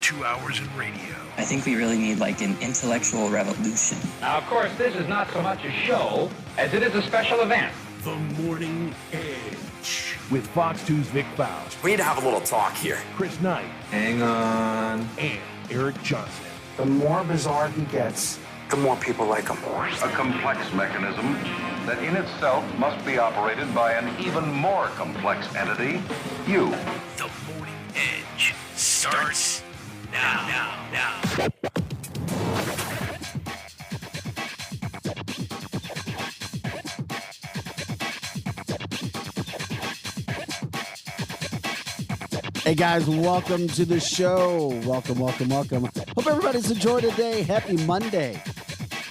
2 hours in radio. I think we really need like an intellectual revolution. Now, of course, this is not so much a show as it is a special event. The Morning Edge with Fox 2's Vic Faust, We need to have a little talk here. Chris Knight, Hang on. and Eric Johnson. The more bizarre he gets, The more people like him. A complex mechanism that in itself must be operated by an even more complex entity, you. The Morning Edge starts now. Hey guys, welcome to the show. Welcome. Hope everybody's enjoyed a day. Happy Monday,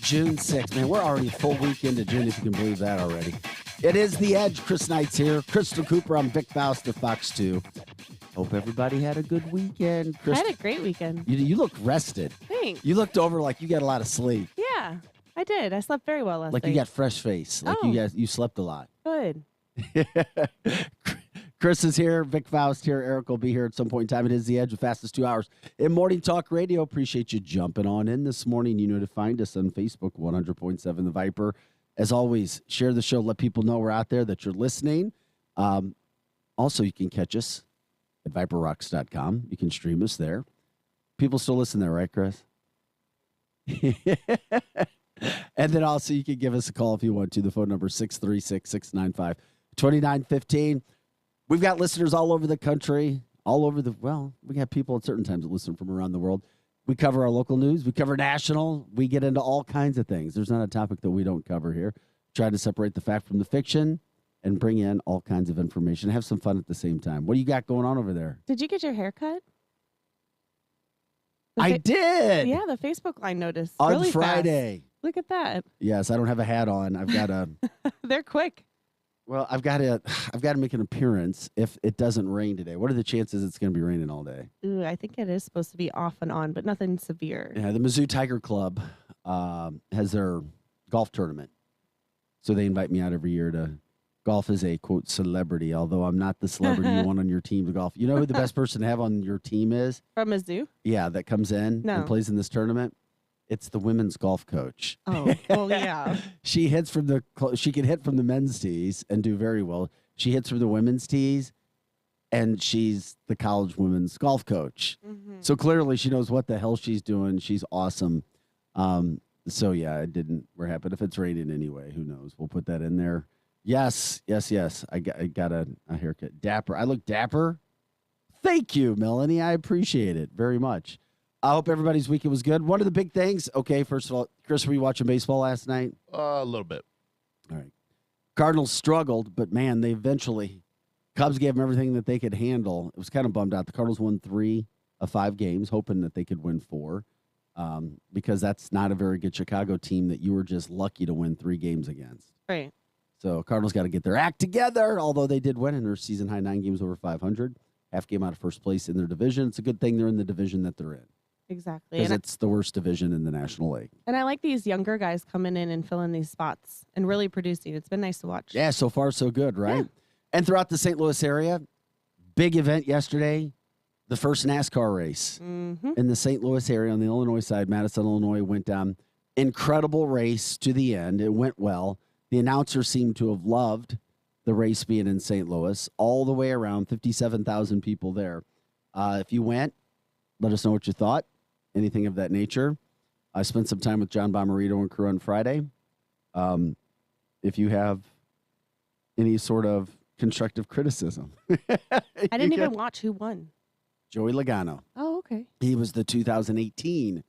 June 6th. Man, we're already a full week into June, if you can believe that already. It is The Edge. Chris Knight's here. Crystal Cooper, I'm Vic Faust of Fox 2. Hope everybody had a good weekend. I had a great weekend. You look rested. Thanks. You looked over like you got a lot of sleep. Yeah, I did. I slept very well last night. Like you got fresh face. Like Oh. you slept a lot. Good. Chris is here. Vic Faust here. Eric will be here at some point in time. It is The Edge, the fastest 2 hours in Morning Talk Radio. Appreciate you jumping on in this morning. You know to find us on Facebook, 100.7 The Viper. As always, share the show. Let people know we're out there, that you're listening. Also, you can catch us at ViperRocks.com. You can stream us there. People still listen there, right, Chris? And then also you can give us a call if you want to. The phone number is 636-695-2915. We've got listeners all over the country, we have people at certain times that listen from around the world. We cover our local news. We cover national. We get into all kinds of things. There's not a topic that we don't cover here. Try to separate the fact from the fiction and bring in all kinds of information. Have some fun at the same time. What do you got going on over there? Did you get your hair cut? I did. Yeah, the Facebook line noticed. On really Friday. Fast. Look at that. Yes, I don't have a hat on. I've got a... They're quick. Well, I've got to make an appearance if it doesn't rain today. What are the chances it's going to be raining all day? Ooh, I think it is supposed to be off and on, but nothing severe. Yeah, the Mizzou Tiger Club has their golf tournament. So they invite me out every year to golf as a, quote, celebrity, although I'm not the celebrity you want on your team to golf. You know who the best person to have on your team is? From Mizzou? Yeah, that comes in No. and plays in this tournament. It's the women's golf coach. Oh, well, yeah. She can hit from the men's tees and do very well. She hits from the women's tees, and she's the college women's golf coach. Mm-hmm. So clearly she knows what the hell she's doing. She's awesome. So yeah, we're happy. If it's raining anyway, who knows? We'll put that in there. Yes. I got a haircut. Dapper. I look dapper. Thank you, Melanie. I appreciate it very much. I hope everybody's weekend was good. One of the big things, okay, first of all, Chris, were you watching baseball last night? A little bit. All right. Cardinals struggled, but, man, Cubs gave them everything that they could handle. It was kind of bummed out. The Cardinals won 3 of 5 games, hoping that they could win 4, because that's not a very good Chicago team that you were just lucky to win 3 games against. Right. So Cardinals got to get their act together, although they did win in their season-high 9 games over 500, half game out of first place in their division. It's a good thing they're in the division that they're in. Exactly. Because it's the worst division in the National League. And I like these younger guys coming in and filling these spots and really producing. It's been nice to watch. Yeah, so far so good, right? Yeah. And throughout the St. Louis area, big event yesterday, the first NASCAR race in the St. Louis area on the Illinois side. Madison, Illinois went down. Incredible race to the end. It went well. The announcer seemed to have loved the race being in St. Louis all the way around, 57,000 people there. If you went, let us know what you thought. Anything of that nature. I spent some time with John Bomarito and crew on Friday. If you have any sort of constructive criticism. I didn't even watch who won. Joey Logano. Oh, okay. He was the 2018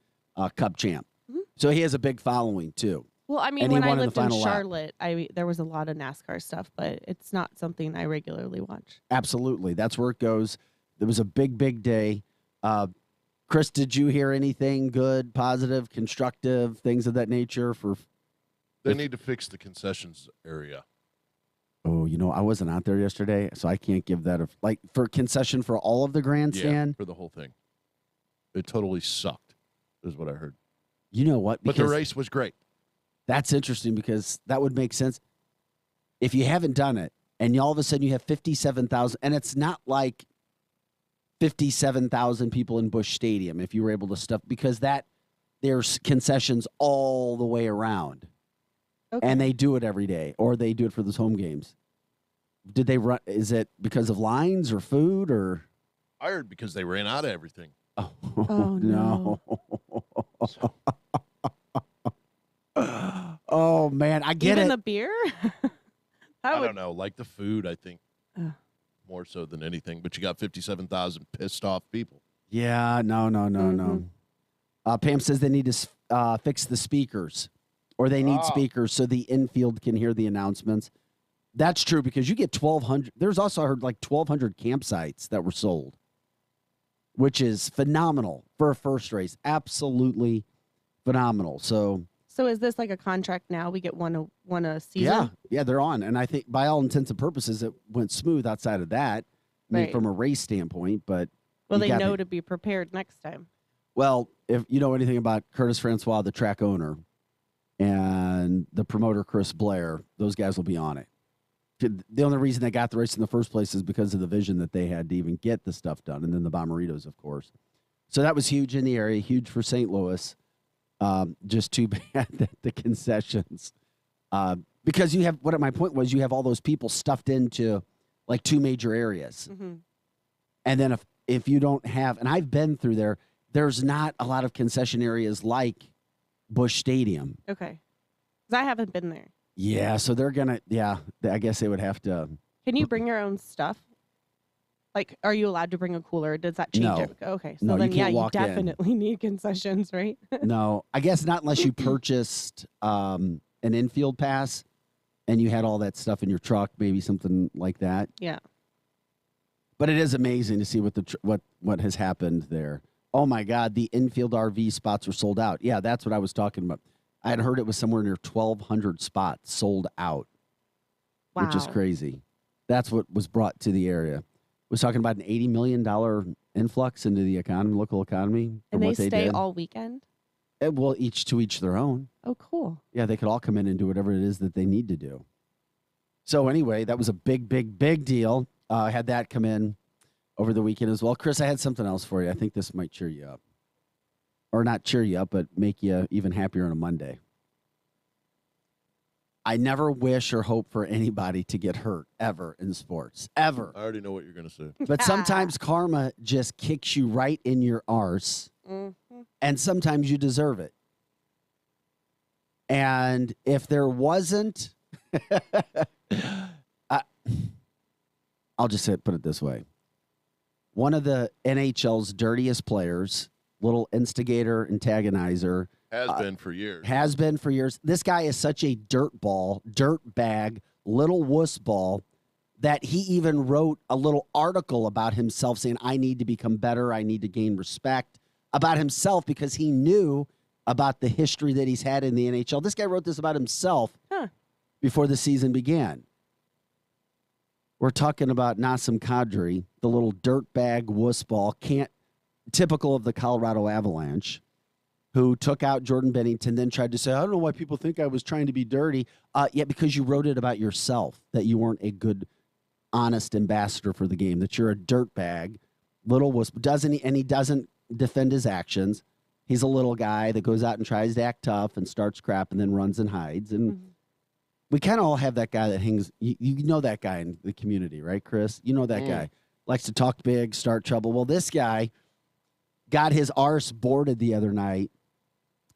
Cup champ. Mm-hmm. So he has a big following, too. Well, I mean, And he when I won in the lived in final lap. Charlotte, there was a lot of NASCAR stuff, but it's not something I regularly watch. Absolutely. That's where it goes. There was a big, big day. Chris, did you hear anything good, positive, constructive, things of that nature? They need to fix the concessions area. Oh, I wasn't out there yesterday, so I can't give that for concession for all of the grandstand. Yeah, for the whole thing. It totally sucked, is what I heard. You know what? But the race was great. That's interesting because that would make sense. If you haven't done it, and all of a sudden you have 57,000, and it's not like 57,000 people in Busch Stadium if you were able to stuff, because there's concessions all the way around. Okay. And they do it every day, or they do it for those home games. Did they run? Is it because of lines or food or? I heard because they ran out of everything. Oh, no. Oh man, I get Even it. the beer? I don't know. Like the food, I think more so than anything. But you got 57,000 pissed off people. Yeah, no. Pam says they need to fix the speakers, or they need speakers so the infield can hear the announcements. That's true, because you get 1,200. There's also, I heard, like 1,200 campsites that were sold, which is phenomenal for a first race. Absolutely phenomenal. So is this like a contract now? We get one a season? Yeah, they're on. And I think by all intents and purposes, it went smooth outside of that, I mean, Right. from a race standpoint. But Well, you they gotta- know to be prepared next time. Well, if you know anything about Curtis Francois, the track owner, and the promoter, Chris Blair, those guys will be on it. The only reason they got the race in the first place is because of the vision that they had to even get the stuff done. And then the Bomberitos, of course. So that was huge in the area, huge for St. Louis. Just too bad that the concessions, because you have, my point was, you have all those people stuffed into like two major areas. Mm-hmm. And then if you don't have, and I've been through there, there's not a lot of concession areas like Busch Stadium. Okay. Because I haven't been there. Yeah, so they're going to, I guess they would have to. Can you bring your own stuff? Like, are you allowed to bring a cooler? Does that change No. it? Okay. So No, you then, can't you walk in. definitely need concessions, right? No, I guess not unless you purchased an infield pass and you had all that stuff in your truck, maybe something like that. Yeah. But it is amazing to see what has happened there. Oh my God, the infield RV spots were sold out. Yeah, that's what I was talking about. I had heard it was somewhere near 1,200 spots sold out, Wow. which is crazy. That's what was brought to the area. Was talking about an $80 million influx into the economy, local economy. from And they what stay did. all weekend? Well, each to each their own. Oh, cool. Yeah, they could all come in and do whatever it is that they need to do. So anyway, that was a big deal. I had that come in over the weekend as well. Chris, I had something else for you. I think this might cheer you up. Or not cheer you up, but make you even happier on a Monday. I never wish or hope for anybody to get hurt ever in sports, ever. I already know what you're going to say. But sometimes karma just kicks you right in your arse, and sometimes you deserve it. And if there wasn't, I'll just put it this way. One of the NHL's dirtiest players, little instigator, antagonizer, Has been for years. has been for years. This guy is such a dirt bag, little wuss ball, that he even wrote a little article about himself saying, I need to become better. I need to gain respect about himself, because he knew about the history that he's had in the NHL. This guy wrote this about himself before the season began. We're talking about Nassim Kadri, the little dirtbag wuss ball, typical of the Colorado Avalanche, who took out Jordan Bennington, then tried to say, I don't know why people think I was trying to be dirty. Because you wrote it about yourself, that you weren't a good, honest ambassador for the game, that you're a dirtbag, little wuss. He doesn't defend his actions. He's a little guy that goes out and tries to act tough and starts crap and then runs and hides. And we kind of all have that guy that hangs. You know that guy in the community, right, Chris? You know that guy. Likes to talk big, start trouble. Well, this guy got his arse boarded the other night.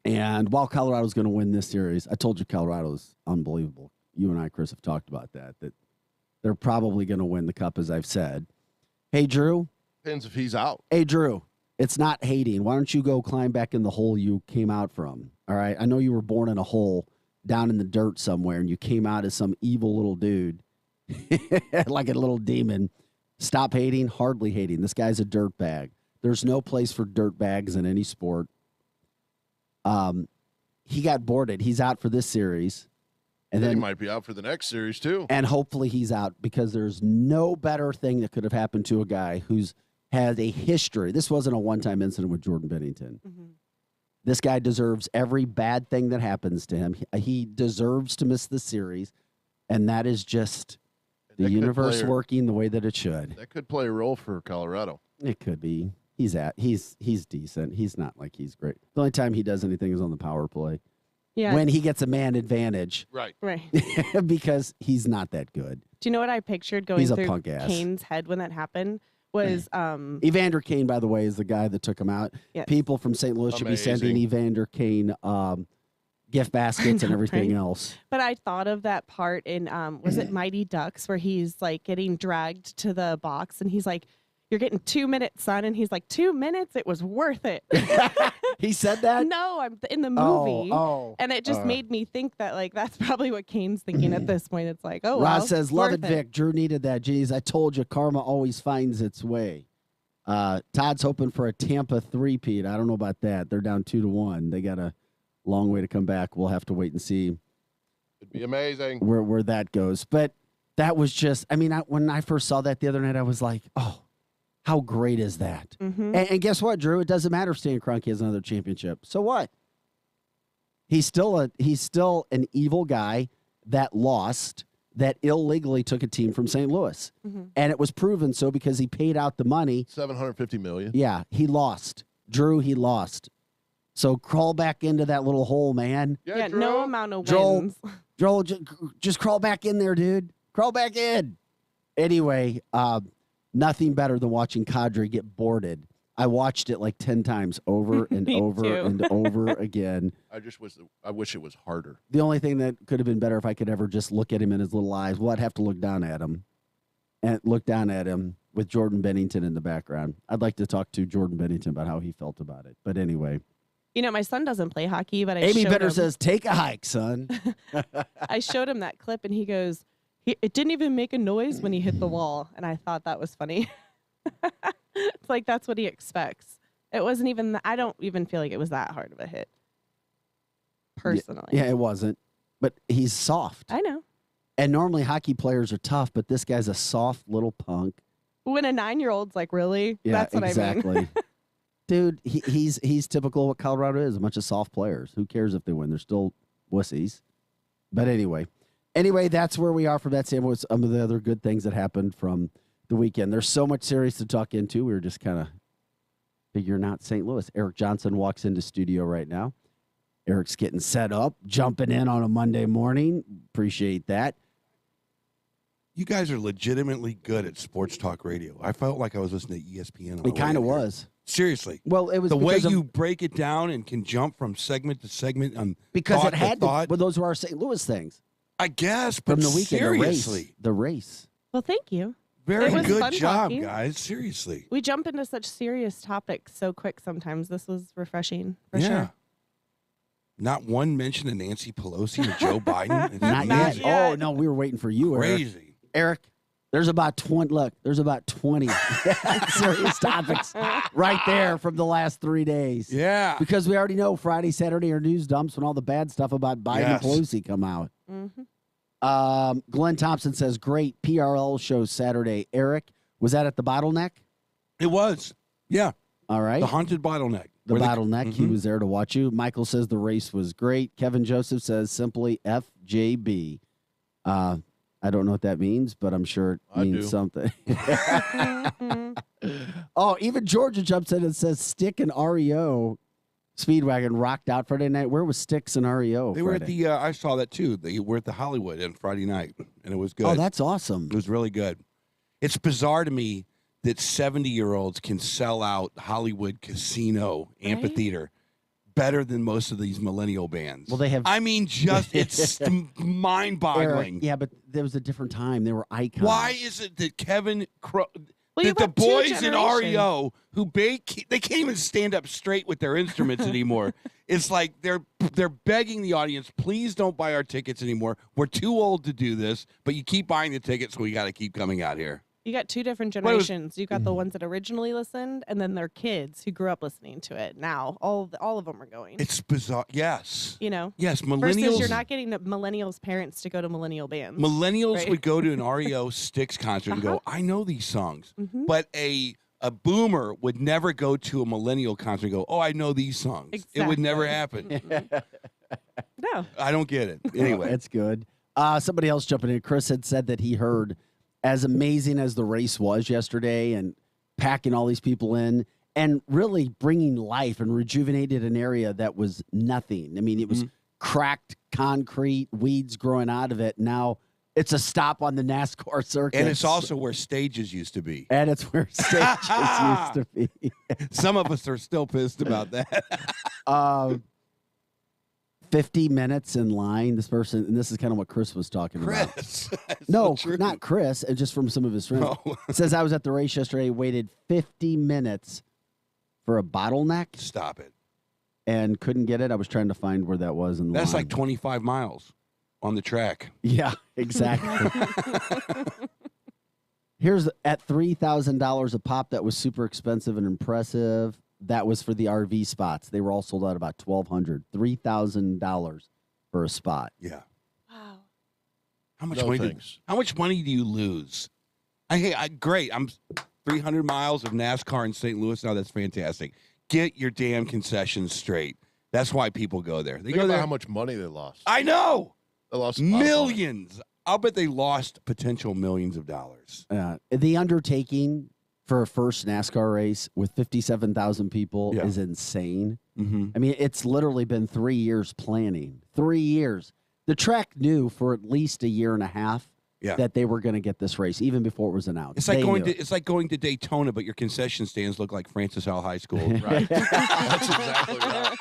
And while Colorado's going to win this series, I told you Colorado's unbelievable. You and I, Chris, have talked about that they're probably going to win the cup, as I've said. Hey, Drew. Depends if he's out. Hey, Drew. It's not hating. Why don't you go climb back in the hole you came out from? All right. I know you were born in a hole down in the dirt somewhere, and you came out as some evil little dude, like a little demon. Stop hating. Hardly hating. This guy's a dirt bag. There's no place for dirt bags in any sport. He got boarded. He's out for this series. And Then then he might be out for the next series, too. And hopefully he's out, because there's no better thing that could have happened to a guy who's had a history. This wasn't a one-time incident with Jordan Bennington. This guy deserves every bad thing that happens to him. He deserves to miss the series, and that is just the universe working the way that it should. That could play a role for Colorado. It could be. He's decent. He's not like he's great. The only time he does anything is on the power play. Yeah. When he gets a man advantage. Right. Right. Because he's not that good. Do you know what I pictured going He's a through punk ass. Kane's head when that happened? Was Evander Kane, by the way, is the guy that took him out. Yes. People from St. Louis should be sending Amazing. Evander Kane gift baskets and everything right? else. But I thought of that part in was it Mighty Ducks where he's like getting dragged to the box and he's like, "You're getting 2 minutes, son," and he's like, 2 minutes? It was worth it. He said that? No, I'm in the movie. Oh. And it just made me think that like that's probably what Kane's thinking at this point. It's like, oh, Roz well, says, "Love it, worth Vic. Drew needed that. Jeez, I told you, karma always finds its way." Todd's hoping for a Tampa 3-peat. I don't know about that. They're down 2-1. They got a long way to come back. We'll have to wait and see It'd be amazing. where that goes. But that was just, I mean, when I first saw that the other night, I was like, oh, how great is that? Mm-hmm. And guess what, Drew? It doesn't matter if Stan Kroenke has another championship. So what? He's still an evil guy that lost, that illegally took a team from St. Louis. Mm-hmm. And it was proven so because he paid out the money. $750 million. Yeah, he lost. Drew, he lost. So crawl back into that little hole, man. Yeah, Drew. no amount of Joel, wins. Joel, just crawl back in there, dude. Crawl back in. Anyway, nothing better than watching Kadri get boarded. I watched it like 10 times over and Me over too. and over again. I wish it was harder. The only thing that could have been better if I could ever just look at him in his little eyes. Well, I'd have to look down at him with Jordan Bennington in the background. I'd like to talk to Jordan Bennington about how he felt about it. But anyway. You know, my son doesn't play hockey, but Amy showed Bitter him, says, take a hike, son. I showed him that clip, and he goes, "It didn't even make a noise when he hit the wall," and I thought that was funny. It's like that's what he expects. It wasn't even. I don't even feel like it was that hard of a hit. Personally, Yeah, it wasn't. But he's soft. I know. And normally hockey players are tough, but this guy's a soft little punk. When a 9-year-old's like, really? Yeah, That's what exactly. I mean. Dude, he's typical of what Colorado is, a bunch of soft players. Who cares if they win? They're still wussies. But anyway, that's where we are from that standpoint. Some of the other good things that happened from the weekend. There's so much series to talk into. We were just kind of figuring out St. Louis. Eric Johnson walks into studio right now. Eric's getting set up, jumping in on a Monday morning. Appreciate that. You guys are legitimately good at sports talk radio. I felt like I was listening to ESPN. It kind of was. Seriously. Well, it was the way because you break it down and can jump from segment to segment. Because thought it had to thought. Well, those were our St. Louis things. I guess, but From the weekend, seriously. the race. Well, thank you. Very It was good fun job, talking. guys. Seriously. We jump into such serious topics so quick sometimes. This was refreshing, for Yeah. sure. Not one mention of Nancy Pelosi or Joe Biden. It's Not amazing. yet. Oh, no, we were waiting for you, Eric. Crazy. Eric, there's about 20. Look, there's about 20 serious topics right there from the last 3 days. Yeah. Because we already know Friday, Saturday are news dumps when all the bad stuff about Biden Yes. and Pelosi come out. Mm-hmm. Glenn Thompson says, great PRL show Saturday. Eric, was that at the Bottleneck? It was. Yeah. All right. The haunted bottleneck. The Where Bottleneck. He Mhm. was there to watch you. Michael says the race was great. Kevin Joseph says simply FJB. I don't know what that means, but I'm sure it I means do. something. Oh, even Georgia jumps in and says Stick and REO Speedwagon rocked out Friday night. Where was Sticks and REO? They were at Friday? the, I saw that too. They were at the Hollywood on Friday night, and it was good. Oh, that's awesome. It was really good. It's bizarre to me that 70-year-olds can sell out Hollywood Casino Amphitheater better than most of these millennial bands. Well, they have. I mean, just it's mind-boggling. Yeah, but there was a different time. They were icons. Why is it that Kevin Well, that you've the got two boys in generations. REO who they can't even stand up straight with their instruments anymore. It's like they're begging the audience, please don't buy our tickets anymore. We're too old to do this, but you keep buying the tickets, so we got to keep coming out here. You got two different What was- generations. You got the ones that originally listened, and then their kids who grew up listening to it. Now, all of them are going. It's bizarre. Yes. You know? Yes, Versus millennials. you're not getting the millennials' parents to go to millennial bands. Millennials Right. would go to an REO Styx concert and go, I know these songs. Mhm. But a boomer would never go to a millennial concert and go, oh, I know these songs. It would never happen. No. I don't get it. Anyway. That's good. Somebody else jumping in. Chris had said that he heard, as amazing as the race was yesterday, and packing all these people in and really bringing life and rejuvenated an area that was nothing. I mean, it was cracked concrete, weeds growing out of it. Now it's a stop on the NASCAR circuit. And it's also where stages used to be. And it's where stages used to be. Some of us are still pissed about that. 50 minutes in line. This person, and this is kind of what Chris was talking about. Chris. No, not Chris, and just from some of his friends. Oh. It says, I was at the race yesterday, waited 50 minutes for a bottleneck Stop it. and couldn't get it. I was trying to find where that was in the That's line. like 25 miles on the track. Yeah, exactly. Here's at $3,000 a pop. That was super expensive and impressive. That was for the RV spots. They were all sold out about $1,200. $3,000 for a spot. Yeah. Wow. How much No money? thanks. How much money do you lose? Great. I'm 300 miles of NASCAR in St. Louis now. That's fantastic. Get your damn concessions straight. That's why people go there. They Think go about there. how much money they lost. I know. They lost a lot of money. Millions. I'll bet they lost potential millions of dollars. The undertaking for a first NASCAR race with 57,000 people is insane. Mm-hmm. I mean, it's literally been 3 years planning. 3 years. The track knew for at least a year and a half that they were going to get this race, even before it was announced. It's like going to Daytona, but your concession stands look like Francis Howell High School. Right. That's exactly right.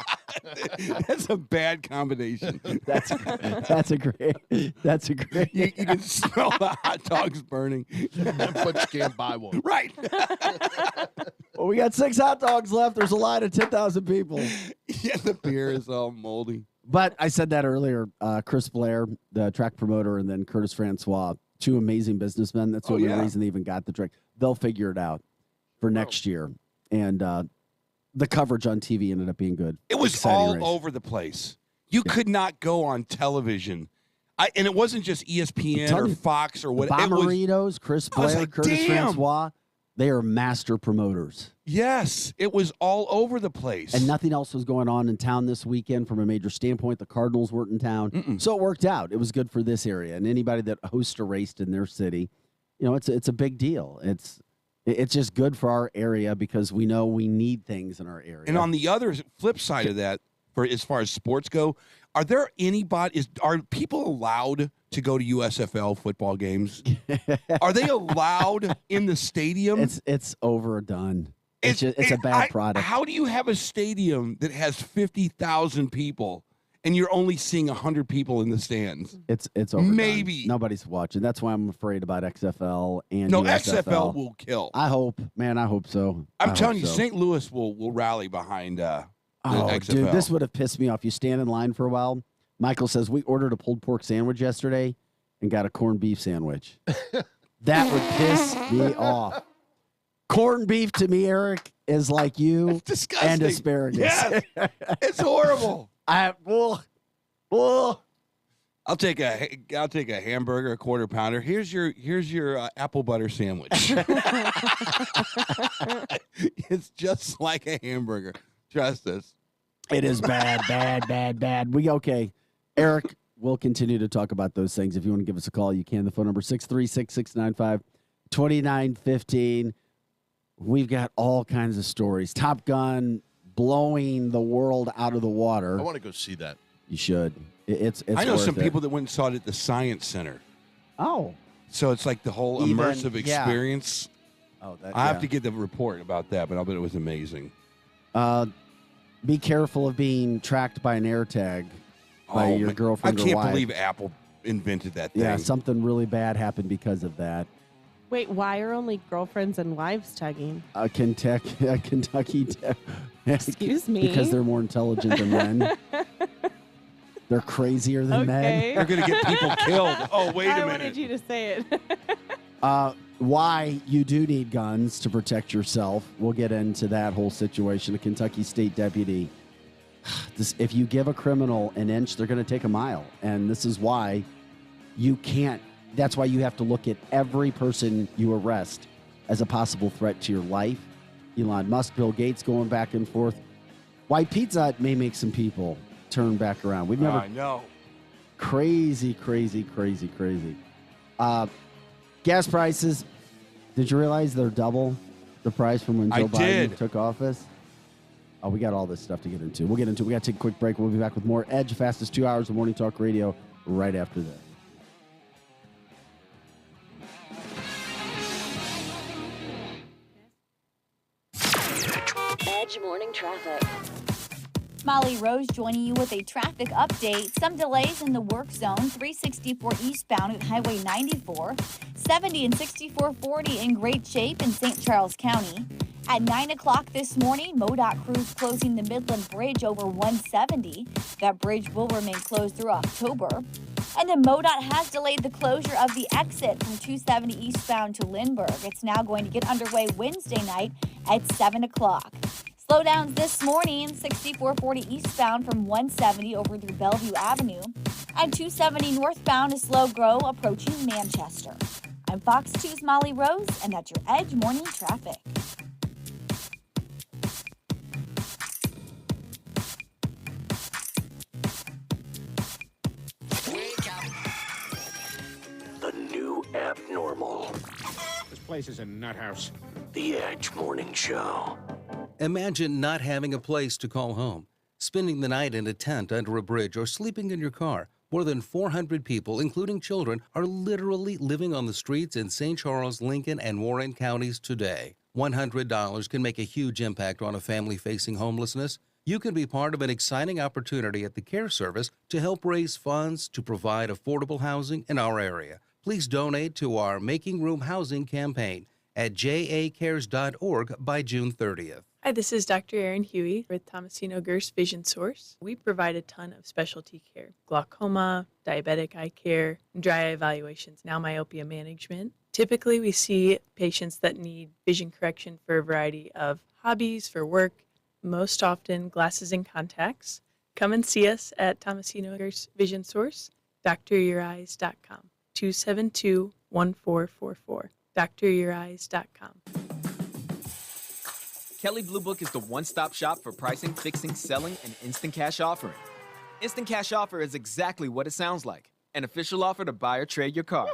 That's a bad combination. That's a great. You can smell the hot dogs burning. But you can't buy one. Right. Well, we got 6 hot dogs left. There's a line of 10,000 people. Yeah, the beer is all moldy. But I said that earlier. Chris Blair, the track promoter, and then Curtis Francois, 2 amazing businessmen. That's the only reason they even got the track. They'll figure it out for next year. And the coverage on TV ended up being good. It was Exciting all race. over the place. You could not go on television. And it wasn't just ESPN or Fox or The whatever. Bomberitos, Chris Blair, like, Curtis damn. Francois, they are master promoters. Yes, it was all over the place. And nothing else was going on in town this weekend from a major standpoint. The Cardinals weren't in town. So it worked out. It was good for this area. And anybody that hosts a race in their city, you know, it's a big deal. It's just good for our area because we know we need things in our area. And on the other flip side of that, for as far as sports go, are people allowed to go to USFL football games? Are they allowed in the stadium? It's overdone. It's a bad product. How do you have a stadium that has 50,000 people and you're only seeing 100 people in the stands? It's overdone. Maybe. Nobody's watching. That's why I'm afraid about XFL and No, USFL. XFL will kill. I hope, man. I hope so. I'm telling you, St. Louis will rally behind the XFL. Dude, this would have pissed me off. You stand in line for a while. Michael says, we ordered a pulled pork sandwich yesterday and got a corned beef sandwich. That would piss me off. Corned beef to me, Eric, is like you It's disgusting. and asparagus. Yes. It's horrible. Well, I'll take a hamburger, a quarter pounder. Here's your apple butter sandwich. It's just like a hamburger. Trust us. it is bad. Okay. Eric, we'll continue to talk about those things. If you want to give us a call, you can. The phone number 636-695-2915. We've got all kinds of stories. Top Gun blowing the world out of the water. I want to go see that. You should. It's I know worth some it. people that went and saw it at the Science Center. Oh. So it's like the whole Even- immersive yeah. experience. Oh, that, I have to get the report about that, but I'll bet it was amazing. Be careful of being tracked by an AirTag by your man, girlfriend I or can't wife. believe Apple invented that thing. Yeah, something really bad happened because of that. Wait, why are only girlfriends and wives tagging? Kentucky. Excuse me? Because they're more intelligent than men. They're crazier than men. They're going to get people killed. Oh, wait a I minute. wanted you to say it. Why you do need guns to protect yourself. We'll get into that whole situation. A Kentucky state deputy. If you give a criminal an inch, they're going to take a mile. And this is why you can't. That's why you have to look at every person you arrest as a possible threat to your life. Elon Musk, Bill Gates going back and forth. Why Pizza Hut may make some people turn back around. We've never. I know. Crazy. Gas prices. Did you realize they're double? the prize from when Joe Biden did. took office? Oh, we got all this stuff to get into. We'll get into it. We got to take a quick break. We'll be back with more Edge, fastest 2 hours of Morning Talk Radio right after this. Edge Morning Traffic. Molly Rose joining you with a traffic update. Some delays in the work zone, 364 eastbound at Highway 94, 70 and 6440 in great shape in St. Charles County. At 9 o'clock this morning, MoDOT crews closing the Midland Bridge over 170. That bridge will remain closed through October. And then MoDOT has delayed the closure of the exit from 270 eastbound to Lindbergh. It's now going to get underway Wednesday night at 7 o'clock. Slowdowns this morning, 6440 eastbound from 170 over through Bellevue Avenue. And 270 northbound is slow grow approaching Manchester. I'm Fox 2's Molly Rose, and that's your Edge Morning Traffic. The new abnormal. This place is a nut house. The Edge Morning Show. Imagine not having a place to call home, spending the night in a tent under a bridge, or sleeping in your car. More than 400 people, including children, are literally living on the streets in St. Charles, Lincoln, and Warren counties today. $100 can make a huge impact on a family facing homelessness. You can be part of an exciting opportunity at the Care Service to help raise funds to provide affordable housing in our area. Please donate to our Making Room Housing campaign at jacares.org by June 30th. Hi, this is Dr. Erin Huey with Tomasino Gerst Vision Source. We provide a ton of specialty care: glaucoma, diabetic eye care, dry eye evaluations, now myopia management. Typically, we see patients that need vision correction for a variety of hobbies, for work, most often glasses and contacts. Come and see us at Tomasino Gerst Vision Source, dryoureyes.com, 272-1444, dryoureyes.com. Kelly Blue Book is the one-stop shop for pricing, fixing, selling, and instant cash offering. Instant cash offer is exactly what it sounds like. An official offer to buy or trade your car.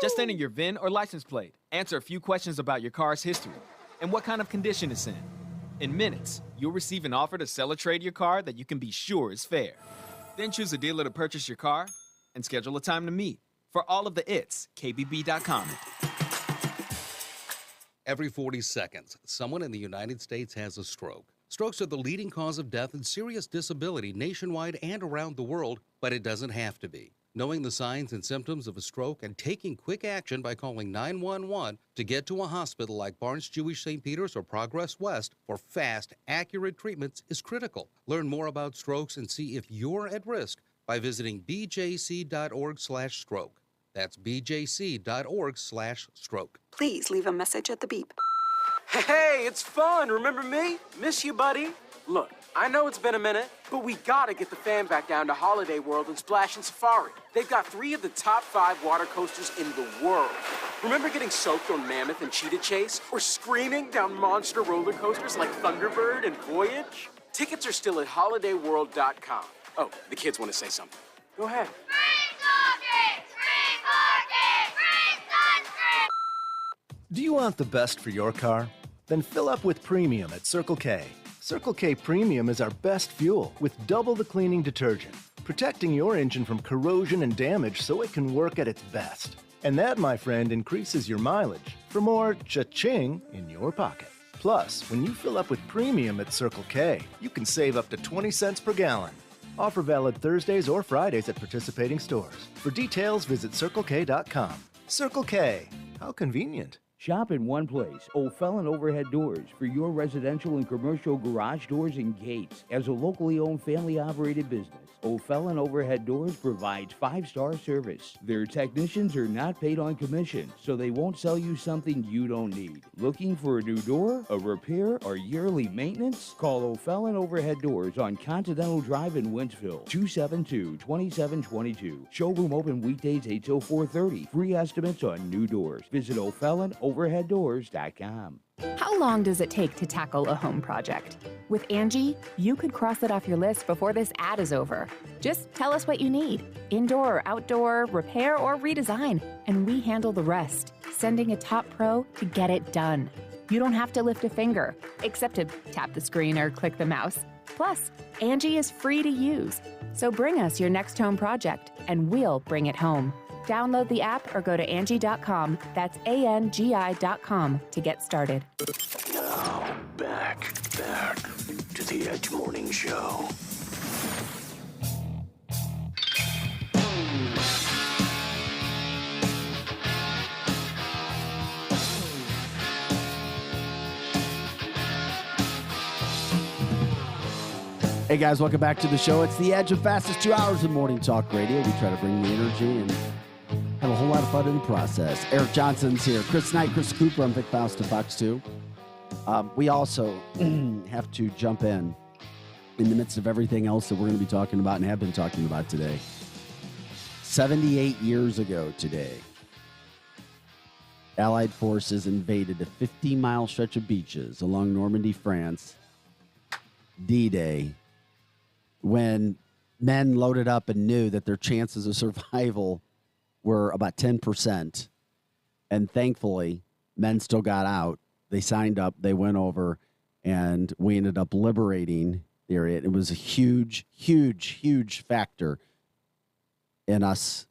Just enter your VIN or license plate, answer a few questions about your car's history, and what kind of condition it's in. In minutes, you'll receive an offer to sell or trade your car that you can be sure is fair. Then choose a dealer to purchase your car and schedule a time to meet. For all of the its, kbb.com. Every 40 seconds, someone in the United States has a stroke. Strokes are the leading cause of death and serious disability nationwide and around the world, but it doesn't have to be. Knowing the signs and symptoms of a stroke and taking quick action by calling 911 to get to a hospital like Barnes Jewish St. Peter's or Progress West for fast, accurate treatments is critical. Learn more about strokes and see if you're at risk by visiting bjc.org/stroke. That's bjc.org/stroke. Please leave a message at the beep. Hey, it's fun. Remember me? Miss you, buddy. Look, I know it's been a minute, but we gotta get the fam back down to Holiday World and Splash and Safari. They've got 3 of the top 5 water coasters in the world. Remember getting soaked on Mammoth and Cheetah Chase? Or screaming down monster roller coasters like Thunderbird and Voyage? Tickets are still at holidayworld.com. Oh, the kids want to say something. Go ahead. Do you want the best for your car? Then fill up with premium at Circle K. Circle K Premium is our best fuel with double the cleaning detergent, protecting your engine from corrosion and damage so it can work at its best. And that, my friend, increases your mileage for more cha-ching in your pocket. Plus, when you fill up with premium at Circle K, you can save up to 20 cents per gallon. Offer valid Thursdays or Fridays at participating stores. For details, visit CircleK.com. Circle K. How convenient. Shop in one place, O'Fallon Overhead Doors, for your residential and commercial garage doors and gates. As a locally owned, family-operated business, O'Fallon Overhead Doors provides 5-star service. Their technicians are not paid on commission, so they won't sell you something you don't need. Looking for a new door, a repair, or yearly maintenance? Call O'Fallon Overhead Doors on Continental Drive in Wentzville, 272-2722. Showroom open weekdays 8 till 4:30. Free estimates on new doors. Visit O'FallonOverheadDoors.com. How long does it take to tackle a home project? With Angie, you could cross it off your list before this ad is over. Just tell us what you need, indoor or outdoor, repair or redesign, and we handle the rest, sending a top pro to get it done. You don't have to lift a finger, except to tap the screen or click the mouse. Plus, Angie is free to use. So bring us your next home project, and we'll bring it home. Download the app or go to Angie.com. That's ANGI.com to get started. Now, back to the Edge Morning Show. Hey guys, welcome back to the show. It's the Edge of fastest 2 hours of morning talk radio. We try to bring the energy and have a whole lot of fun in the process. Eric Johnson's here. Chris Knight, Chris Cooper. I'm Vic Faust of Fox 2. We also have to jump in the midst of everything else that we're going to be talking about and have been talking about today. 78 years ago today, Allied forces invaded a 50-mile stretch of beaches along Normandy, France. D-Day. When men loaded up and knew that their chances of survival were about 10%. And thankfully, men still got out. They signed up, they went over, and we ended up liberating the area. It was a huge, huge, huge factor in us,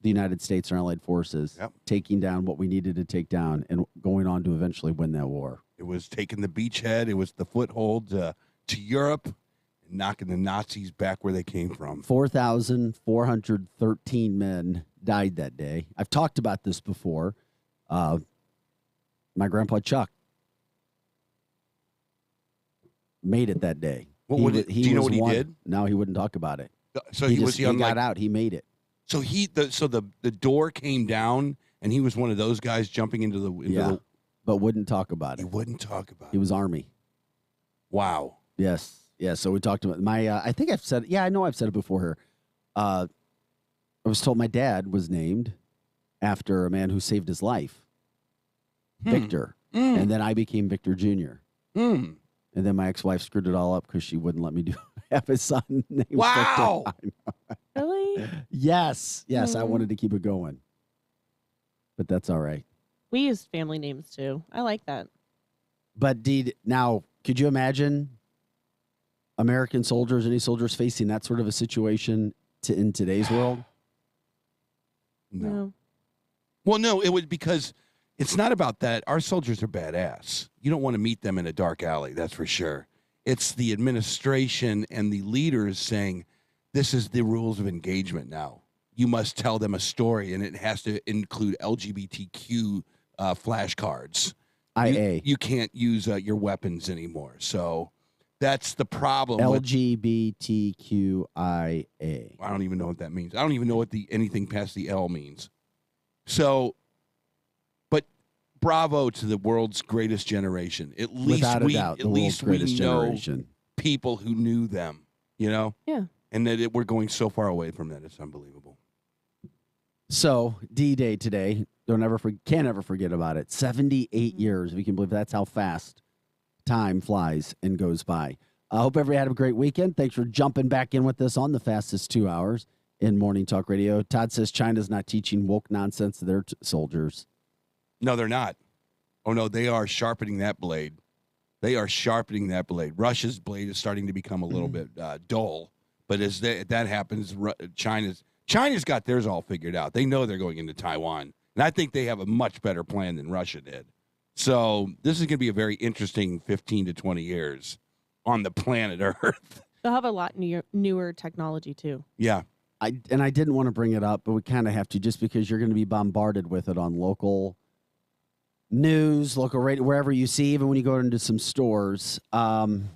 the United States and Allied forces, taking down what we needed to take down and going on to eventually win that war. It was taking the beachhead. It was the foothold to Europe. Knocking the Nazis back where they came from. 4,413 men died that day. I've talked about this before. My grandpa Chuck made it that day. Do you know what he did? No, he wouldn't talk about it. So he got out. He made it. So the door came down, and he was one of those guys jumping into the but wouldn't talk about it. He wouldn't talk about it. He was Army. Wow. Yes. Yeah, so we talked about I think I've said it. Yeah, I know I've said it before here. I was told my dad was named after a man who saved his life, Victor. And then I became Victor Jr. And then my ex-wife screwed it all up because she wouldn't let me have his son named Wow. Victor. Really? Yes. I wanted to keep it going. But that's all right. We used family names too. I like that. But now, could you imagine American soldiers, any soldiers facing that sort of a situation in today's world? No. Well, no, it would, because it's not about that. Our soldiers are badass. You don't want to meet them in a dark alley, that's for sure. It's the administration and the leaders saying, this is the rules of engagement now. You must tell them a story, and it has to include LGBTQ flashcards. IA. You can't use your weapons anymore. So that's the problem. LGBTQIA. I don't even know what that means. I don't even know what anything past the L means. So, but bravo to the world's greatest generation. At least we know people who knew them, you know? Yeah. And that we're going so far away from that. It's unbelievable. So, D-Day today, can't ever forget about it. 78 years, if you can believe that's how fast time flies and goes by. I hope everybody had a great weekend. Thanks for jumping back in with us on the fastest 2 hours in Morning Talk Radio. Todd says China's not teaching woke nonsense to their soldiers. No, they're not. Oh, no, they are sharpening that blade. Russia's blade is starting to become a little bit dull. But as that happens, China's got theirs all figured out. They know they're going into Taiwan. And I think they have a much better plan than Russia did. So this is going to be a very interesting 15 to 20 years on the planet Earth. They'll have a lot newer technology, too. Yeah. I didn't want to bring it up, but we kind of have to, just because you're going to be bombarded with it on local news, local radio, wherever you see, even when you go into some stores. And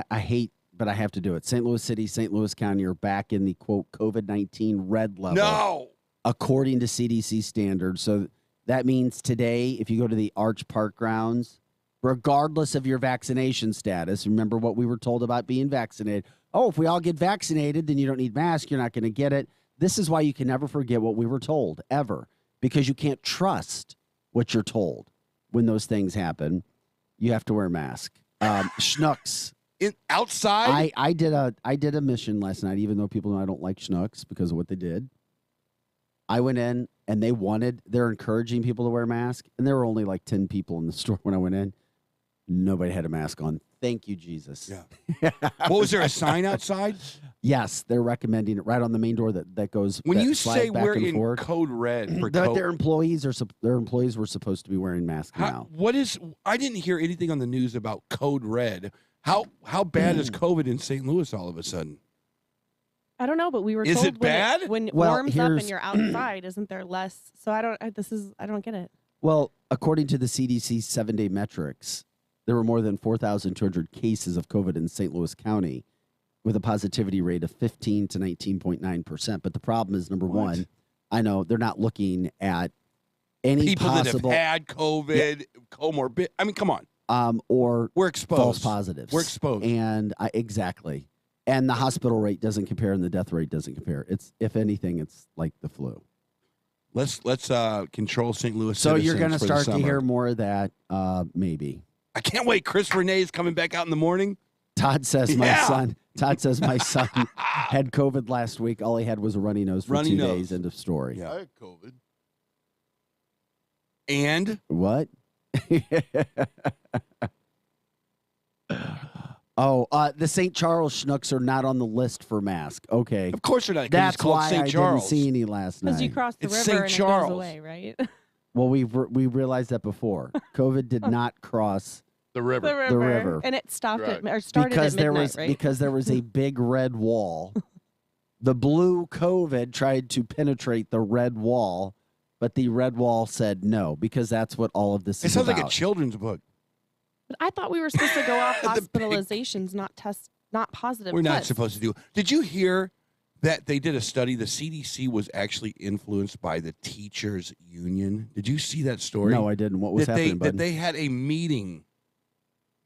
I hate, but I have to do it. St. Louis City, St. Louis County are back in the, quote, COVID-19 red level. No! According to CDC standards. So that means today, if you go to the Arch Park grounds, regardless of your vaccination status, remember what we were told about being vaccinated. Oh, if we all get vaccinated, then you don't need masks. You're not going to get it. This is why you can never forget what we were told, ever, because you can't trust what you're told when those things happen. You have to wear a mask. Schnooks. Outside? I did a mission last night, even though people know I don't like Schnooks because of what they did. I went in. and they're encouraging people to wear masks, and there were only like 10 people in the store when I went in. Nobody had a mask on. Thank you, Jesus. Yeah. What was there, a sign outside? Yes, they're recommending it right on the main door that goes. When that you slide say back we're and in forward. code red for That their employees were supposed to be wearing masks now. I didn't hear anything on the news about code red. How bad is COVID in St. Louis all of a sudden? I don't know, but we were Is told it bad? when it Well, warms up and here's- you're outside, isn't there less? So I don't get it. Well, according to the CDC 7-day metrics, there were more than 4,200 cases of COVID in St. Louis County, with a positivity rate of 15 to 19.9%. But the problem is, number one, I know they're not looking at any People possible that have had COVID, comorbid. I mean, come on. Or we're exposed. False positives. We're exposed. And exactly. And the hospital rate doesn't compare, and the death rate doesn't compare. It's, if anything, it's like the flu. Let's control St. Louis. So you're going to start to hear more of that, maybe. I can't wait. Chris Renee's coming back out in the morning. Todd says my son had COVID last week. All he had was a runny nose for 2 days. End of story. Yeah. I had COVID. And what? The St. Charles Schnooks are not on the list for mask. Okay. Of course they're not. 'Cause That's it's called why St. I Charles. didn't see any last night. Because you cross the It's river St. and Charles. it goes away, right? Well, we realized that before. COVID did not cross the river. The river. And it stopped Right. or started because at there midnight, was right? because there was a big red wall. The blue COVID tried to penetrate the red wall, but the red wall said no, because that's what all of this It is sounds about. like a children's book. But I thought we were supposed to go off hospitalizations, not positive We're not tests. supposed to do. Did you hear that they did a study? The CDC was actually influenced by the teachers' union. Did you see that story? No, I didn't. What was happening, bud? That they had a meeting.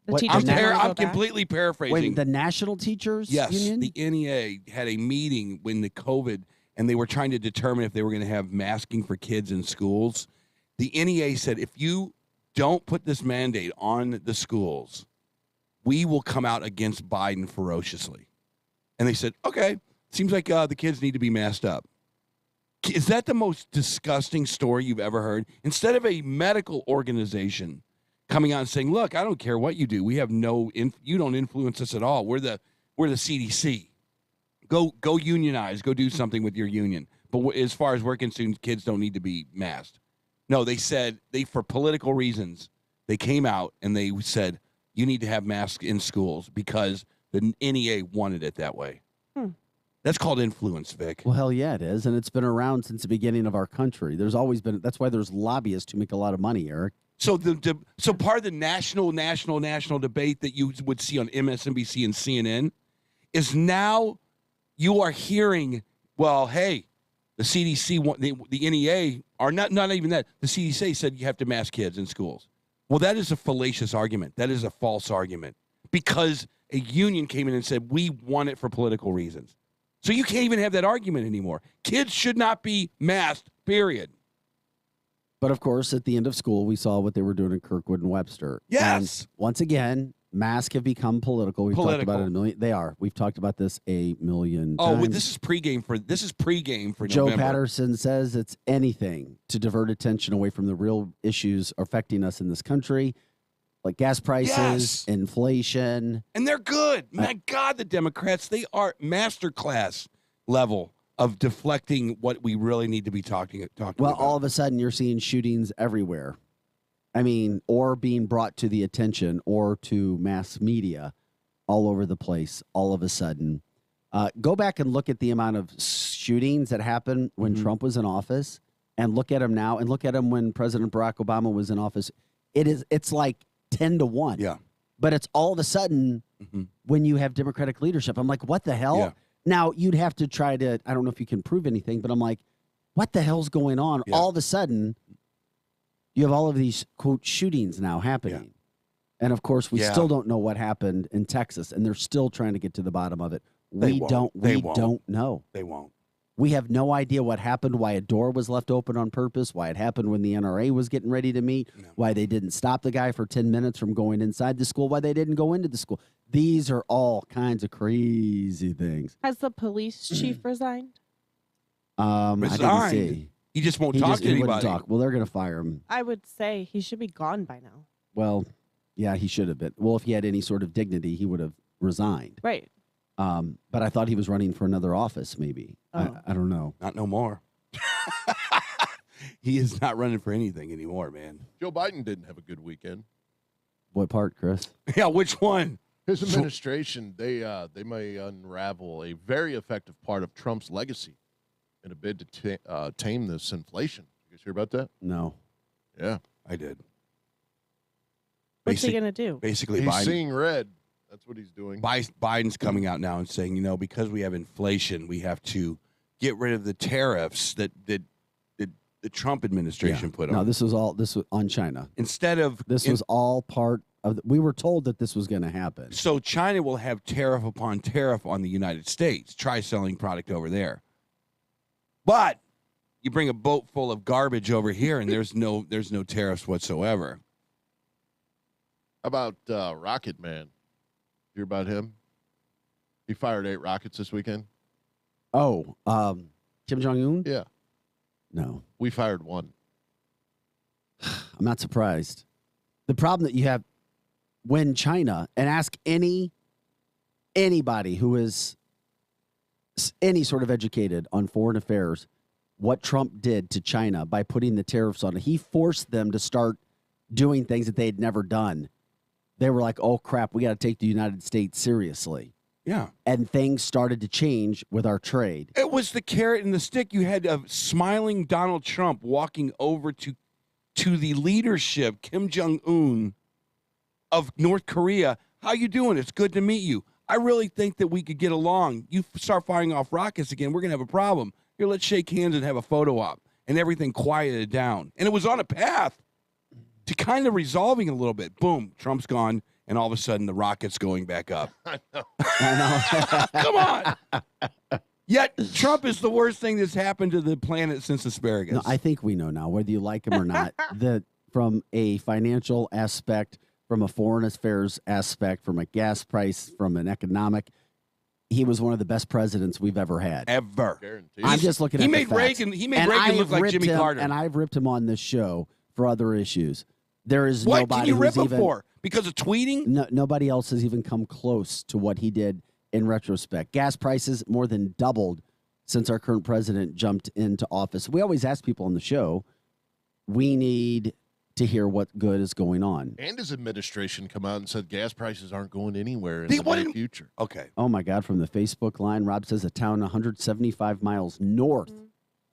The teachers didn't wanna go I'm back? completely paraphrasing. Wait, the National Teachers Yes, Union? the NEA had a meeting when the COVID, and they were trying to determine if they were going to have masking for kids in schools. The NEA said, if you don't put this mandate on the schools, we will come out against Biden ferociously. And they said, okay, seems like the kids need to be masked up. Is that the most disgusting story you've ever heard? Instead of a medical organization coming out and saying, look, I don't care what you do. We have you don't influence us at all. We're the CDC. Go unionize. Go do something with your union. But as far as we're concerned, kids don't need to be masked. No, they said for political reasons, they came out and they said, you need to have masks in schools because the NEA wanted it that way. That's called influence, Vic. Well, hell yeah, it is. And it's been around since the beginning of our country. There's always been, that's why there's lobbyists who make a lot of money, Eric. So so part of the national debate that you would see on MSNBC and CNN is now you are hearing, well, hey, the CDC, the NEA, are not even that. The CDC said you have to mask kids in schools. Well, that is a fallacious argument. That is a false argument because a union came in and said we want it for political reasons. So you can't even have that argument anymore. Kids should not be masked, period. But of course, at the end of school, we saw what they were doing in Kirkwood and Webster. Yes. And once again, masks have become political. We've talked about it a million. They are. We've talked about this a million times. Oh, this is pregame for Joe November. Patterson says it's anything to divert attention away from the real issues affecting us in this country, like gas prices, inflation. And they're good. My God, the Democrats, they are masterclass level of deflecting what we really need to be talking about. Well, all of a sudden, you're seeing shootings everywhere. I mean, or being brought to the attention or to mass media all over the place all of a sudden. Go back and look at the amount of shootings that happened when Trump was in office and look at them now and look at them when President Barack Obama was in office. It's like 10 to 1. Yeah. But it's all of a sudden when you have Democratic leadership. I'm like, what the hell? Yeah. Now, you'd have to try to, I don't know if you can prove anything, but I'm like, what the hell's going on? Yeah. All of a sudden, you have all of these, quote, shootings now happening. Yeah. And, of course, we Yeah. still don't know what happened in Texas, and they're still trying to get to the bottom of it. They We won't. don't They won't. know. They won't. We have no idea what happened, why a door was left open on purpose, why it happened when the NRA was getting ready to meet, why they didn't stop the guy for 10 minutes from going inside the school, why they didn't go into the school. These are all kinds of crazy things. Has the police chief resigned? I didn't Resigned. see. He just won't talk to He wouldn't anybody. talk. Well, they're going to fire him. I would say he should be gone by now. Well, yeah, he should have been. Well, if he had any sort of dignity, he would have resigned. Right. But I thought he was running for another office, maybe. Oh. I don't know. Not no more. He is not running for anything anymore, man. Joe Biden didn't have a good weekend. What part, Chris? Yeah, which one? His administration, they may unravel a very effective part of Trump's legacy in a bid to tame this inflation. You guys hear about that? No. Yeah. I did. What's he going to do? Basically, He's Biden, seeing red. That's what he's doing. Biden's coming out now and saying, because we have inflation, we have to get rid of the tariffs that the Trump administration put on. No, this was on China. Instead of This was all part of. We were told that this was going to happen. So China will have tariff upon tariff on the United States. Try selling product over there. But you bring a boat full of garbage over here, and there's no tariffs whatsoever. How about Rocket Man? Hear about him? He fired 8 rockets this weekend. Oh, Kim Jong-un? Yeah. No. We fired 1. I'm not surprised. The problem that you have when China, and ask anybody who is any sort of educated on foreign affairs, what Trump did to China by putting the tariffs on it. He forced them to start doing things that they had never done. They were like, oh, crap, we got to take the United States seriously. Yeah. And things started to change with our trade. It was the carrot and the stick. You had a smiling Donald Trump walking over to the leadership, Kim Jong-un of North Korea. How you doing? It's good to meet you. I really think that we could get along. You start firing off rockets again, we're going to have a problem. Here, let's shake hands and have a photo op. And everything quieted down. And it was on a path to kind of resolving a little bit. Boom, Trump's gone. And all of a sudden, the rocket's going back up. I know. Come on. Yet, Trump is the worst thing that's happened to the planet since asparagus. No, I think we know now, whether you like him or not, that from a financial aspect, from a foreign affairs aspect, from a gas price, from an economic, he was one of the best presidents we've ever had. Ever. Guaranteed. I'm just looking at the facts. He made Reagan look like Jimmy Carter. And I've ripped him on this show for other issues. There is What nobody can you rip who's him even, for? Because of tweeting? Nobody else has even come close to what he did in retrospect. Gas prices more than doubled since our current president jumped into office. We always ask people on the show, we need to hear what good is going on. And his administration come out and said gas prices aren't going anywhere in the near future. Okay. Oh, my God. From the Facebook line, Rob says a town 175 miles north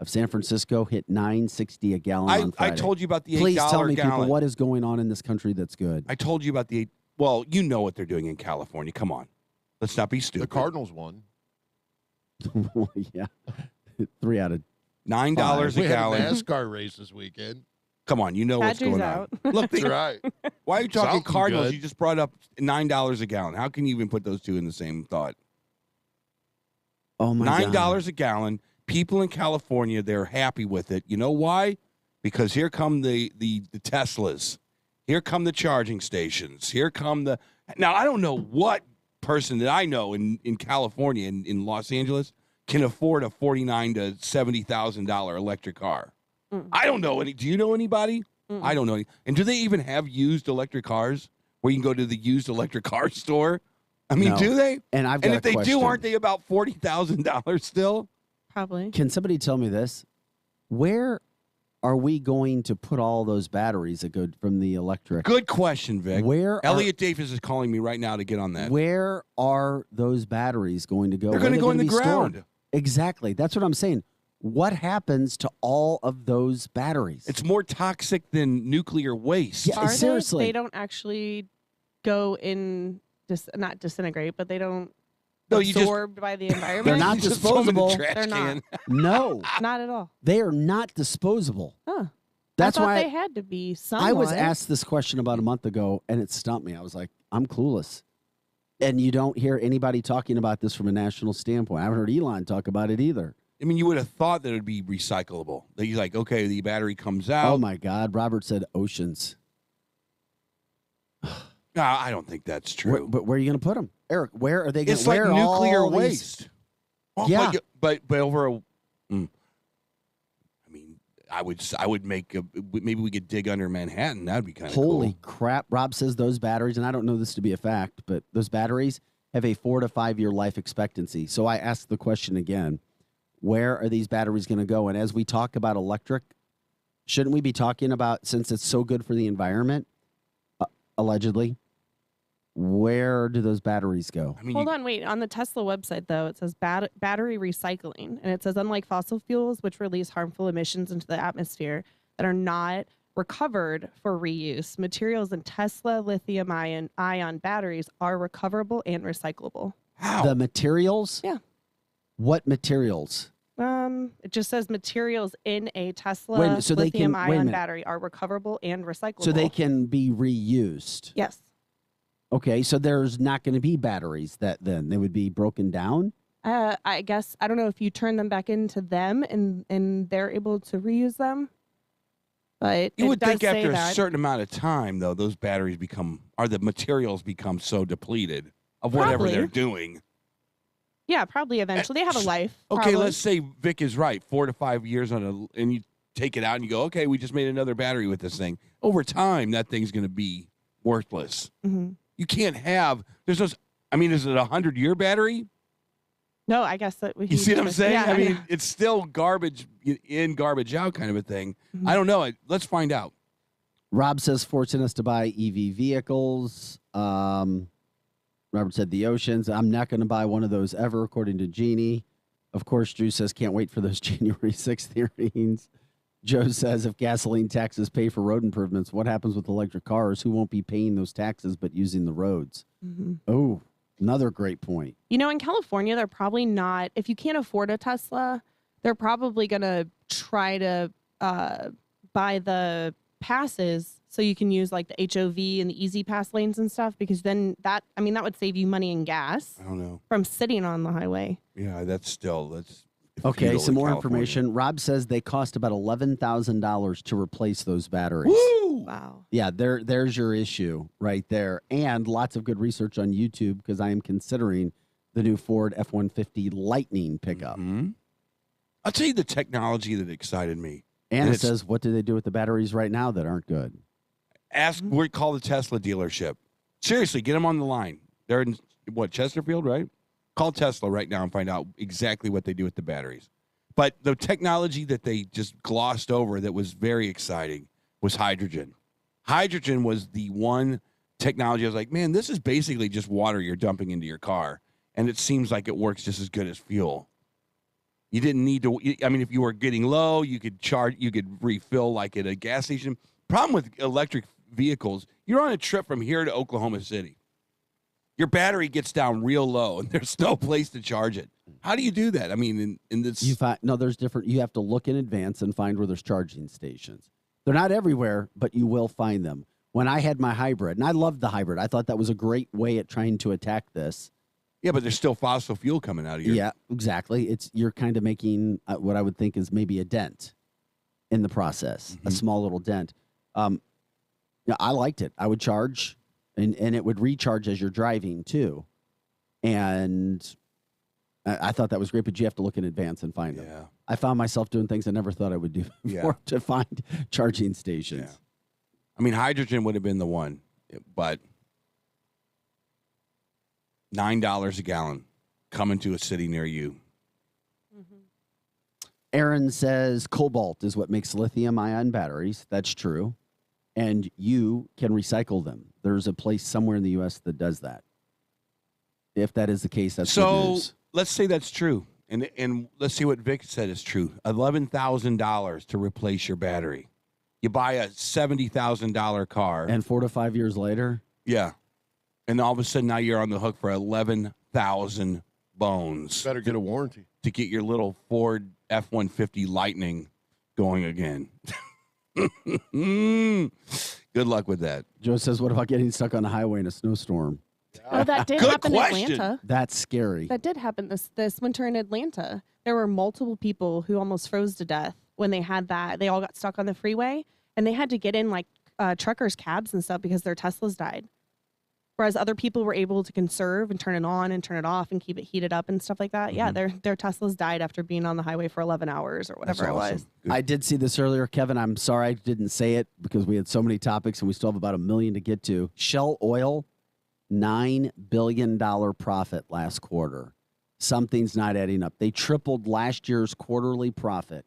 of San Francisco hit $9.60 a gallon on Friday. I told you about the $8 Please tell me, gallon. people, what is going on in this country that's good? I told you about the well, you know what they're doing in California. Come on. Let's not be stupid. The Cardinals won. Well, yeah. 3 out of $9 We a had gallon. a NASCAR race this weekend. Come on, you know what's Padres going out. on. Look, That's right. why are you talking Something Cardinals? good. You just brought up $9 a gallon. How can you even put those two in the same thought? Oh, my God. $9 a gallon. People in California, they're happy with it. You know why? Because here come the Teslas. Here come the charging stations. Here come the... Now, I don't know what person that I know in California, in Los Angeles, can afford a $49,000 to $70,000 electric car. I don't know any. Do you know anybody? I don't know any. And do they even have used electric cars where you can go to the used electric car store? I mean, No. do they? And I've got And a if they question. do, aren't they about $40,000 still? Probably. Can somebody tell me this? Where are we going to put all those batteries that go from the electric? Good question, Vic. Where Elliot Davis is calling me right now to get on that. Where are those batteries going to go? They're Where going to are go in the be stored? ground. Exactly. That's what I'm saying. What happens to all of those batteries? It's more toxic than nuclear waste. Yeah, Are seriously. They don't actually go in, not disintegrate, but they don't No, you just- absorbed by the environment. They're not You just throw 'em in the disposable. trash They're can. No, Not at all. they are not disposable. Huh. That's I thought why they had to be somewhat. I was asked this question about a month ago, and it stumped me. I was like, I'm clueless. And you don't hear anybody talking about this from a national standpoint. I haven't heard Elon talk about it either. I mean, you would have thought that it would be recyclable. That you're like, okay, the battery comes out. Oh, my God. Robert said oceans. No, I don't think that's true. But where are you going to put them? Eric, where are they going to It's like nuclear these- waste. Well, Yeah. but over a. I mean, I would make maybe we could dig under Manhattan. That'd be kind of cool. Holy crap. Rob says those batteries, and I don't know this to be a fact, but those batteries have a 4 to 5 year life expectancy. So I ask the question again, where are these batteries going to go? And as we talk about electric, shouldn't we be talking about, since it's so good for the environment, allegedly, where do those batteries go? Hold on, wait. On the Tesla website, though, it says battery recycling. And it says, unlike fossil fuels, which release harmful emissions into the atmosphere that are not recovered for reuse, materials in Tesla lithium-ion batteries are recoverable and recyclable. How? The materials? Yeah. What materials? It just says materials in a Tesla Wait a minute, so they can- wait a lithium-ion minute. battery are recoverable and recyclable. So they can be reused. Yes. Okay, so there's not going to be batteries that then they would be broken down. I guess, I don't know if you turn them back into them and they're able to reuse them. But You it would does think say after a that. certain amount of time, though, those batteries the materials become so depleted of whatever Probably. they're doing. Yeah, probably eventually. They have a life. Okay, probably. let's say Vic is right. 4 to 5 years and you take it out and you go, okay, we just made another battery with this thing. Over time, that thing's going to be worthless. Mm-hmm. You can't have. Is it a 100-year battery? No, I guess that we. You see what I'm saying? Yeah, I mean, it's still garbage in, garbage out kind of a thing. Mm-hmm. I don't know. Let's find out. Rob says forcing us to buy EV vehicles. Robert said the oceans. I'm not going to buy one of those ever, according to Jeannie. Of course, Drew says can't wait for those January 6th hearings. Joe says if gasoline taxes pay for road improvements, what happens with electric cars? Who won't be paying those taxes but using the roads? Mm-hmm. Oh, another great point. You know, in California, they're probably not. If you can't afford a Tesla, they're probably going to try to buy the passes so you can use like the HOV and the Easy Pass lanes and stuff, because then that would save you money in gas. I don't know. From sitting on the highway. Yeah, that's Okay, feudal some in more California. information. Rob says they cost about $11,000 to replace those batteries. Woo! Wow. Yeah, there's your issue right there. And lots of good research on YouTube because I am considering the new Ford F-150 Lightning pickup. Mm-hmm. I'll tell you the technology that excited me. Anna it's- says, what do they do with the batteries right now that aren't good? Call the Tesla dealership. Seriously, get them on the line. They're in, Chesterfield, right? Call Tesla right now and find out exactly what they do with the batteries. But the technology that they just glossed over that was very exciting was hydrogen. Hydrogen was the one technology I was like, man, this is basically just water you're dumping into your car. And it seems like it works just as good as fuel. You didn't need to, if you were getting low, you could refill like at a gas station. Problem with electric vehicles, you're on a trip from here to Oklahoma City. Your battery gets down real low and there's no place to charge it. How do you do that? I mean, in this. There's different. You have to look in advance and find where there's charging stations. They're not everywhere, but you will find them. When I had my hybrid, and I loved the hybrid, I thought that was a great way at trying to attack this. Yeah, but there's still fossil fuel coming out of here. Yeah, exactly. You're kind of making what I would think is maybe a dent in the process, a small little dent. Yeah, I liked it. I would charge, and it would recharge as you're driving too. And I thought that was great, but you have to look in advance and find them. Yeah. I found myself doing things I never thought I would do before to find charging stations. Yeah. I mean, hydrogen would have been the one, but $9 a gallon coming to a city near you. Aaron says cobalt is what makes lithium-ion batteries. That's true. And you can recycle them. There's a place somewhere in the U.S. that does that. If that is the case, that's good So news. let's say that's true. And let's see what Vic said is true. $11,000 to replace your battery. You buy a $70,000 car. And 4 to 5 years later? Yeah. And all of a sudden now you're on the hook for 11,000 bones. Better get a warranty. To get your little Ford F-150 Lightning going again. Good luck with that. Joe says, what about getting stuck on the highway in a snowstorm? Oh, that did Good happen question. in Atlanta. That's scary. That did happen this winter in Atlanta. There were multiple people who almost froze to death when they had that. They all got stuck on the freeway, and they had to get in like truckers' cabs and stuff because their Teslas died. Whereas other people were able to conserve and turn it on and turn it off and keep it heated up and stuff like that. Yeah, their Teslas died after being on the highway for 11 hours or whatever it was. I did see this earlier, Kevin. I'm sorry I didn't say it because we had so many topics and we still have about 1 million to get to. Shell Oil, $9 billion profit last quarter. Something's not adding up. They tripled last year's quarterly profit.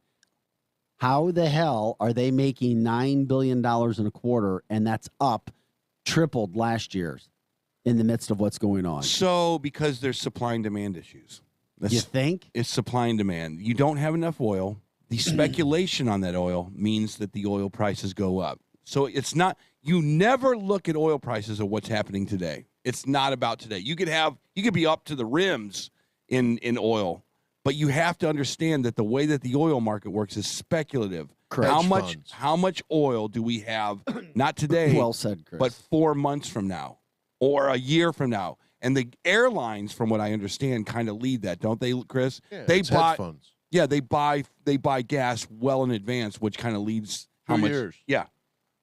How the hell are they making $9 billion in a quarter, and that's up, tripled last year's? In the midst of what's going on. So, because there's supply and demand issues. You think? It's supply and demand. You don't have enough oil. The speculation on that oil means that the oil prices go up. So it's not, you never look at oil prices of what's happening today. It's not about today. You could be up to the rims in oil, but you have to understand that the way that the oil market works is speculative. Correct. How much oil do we have, not today, Well said, Chris. but 4 months from now? Or a year from now. And the airlines, from what I understand, kind of lead that, don't they, Chris? Yeah, they it's buy hedge funds. Yeah, they buy gas well in advance, which kind of leads how 2 much. years. Yeah.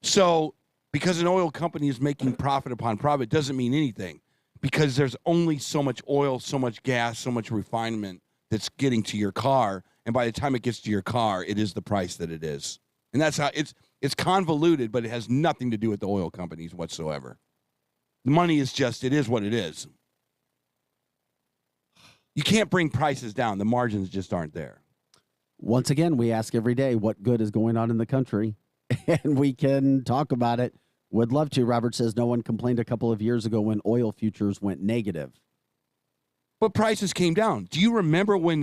So because an oil company is making profit upon profit doesn't mean anything. Because there's only so much oil, so much gas, so much refinement that's getting to your car. And by the time it gets to your car, it is the price that it is. And that's how it's convoluted, but it has nothing to do with the oil companies whatsoever. The money is just, it is what it is. You can't bring prices down. The margins just aren't there. Once again, we ask every day what good is going on in the country, and we can talk about it. Would love to. Robert says no one complained a couple of years ago when oil futures went negative. But prices came down. Do you remember when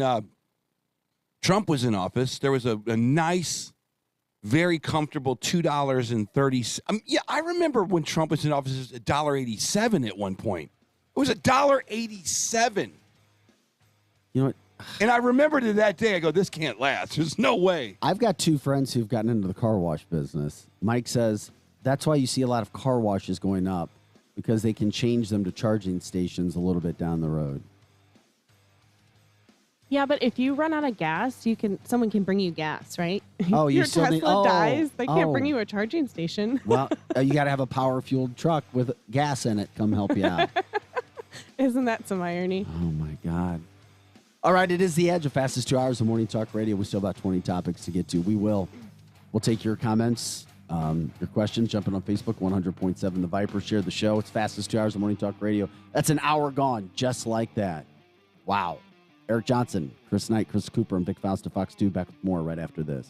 Trump was in office? There was a nice, very comfortable $2.30. Yeah, I remember when Trump was in office, it was $1.87 at one point. It was $1.87. You know what? And I remembered it that day. I go, this can't last. There's no way. I've got two friends who've gotten into the car wash business. Mike says that's why you see a lot of car washes going up, because they can change them to charging stations a little bit down the road. Yeah, but if you run out of gas, someone can bring you gas, right? Oh, you Your still Tesla need, dies, they can't bring oh. you a charging station. Well, you got to have a power-fueled truck with gas in it come help you out. Isn't that some irony? Oh, my God. All right, it is The Edge, the fastest 2 hours of morning talk radio. We still have about 20 topics to get to. We'll take your comments, your questions, jumping on Facebook, 100.7 The Viper. Share the show. It's fastest 2 hours of morning talk radio. That's an hour gone, just like that. Wow. Eric Johnson, Chris Knight, Chris Cooper, and Big Faust of Fox 2. Back with more right after this.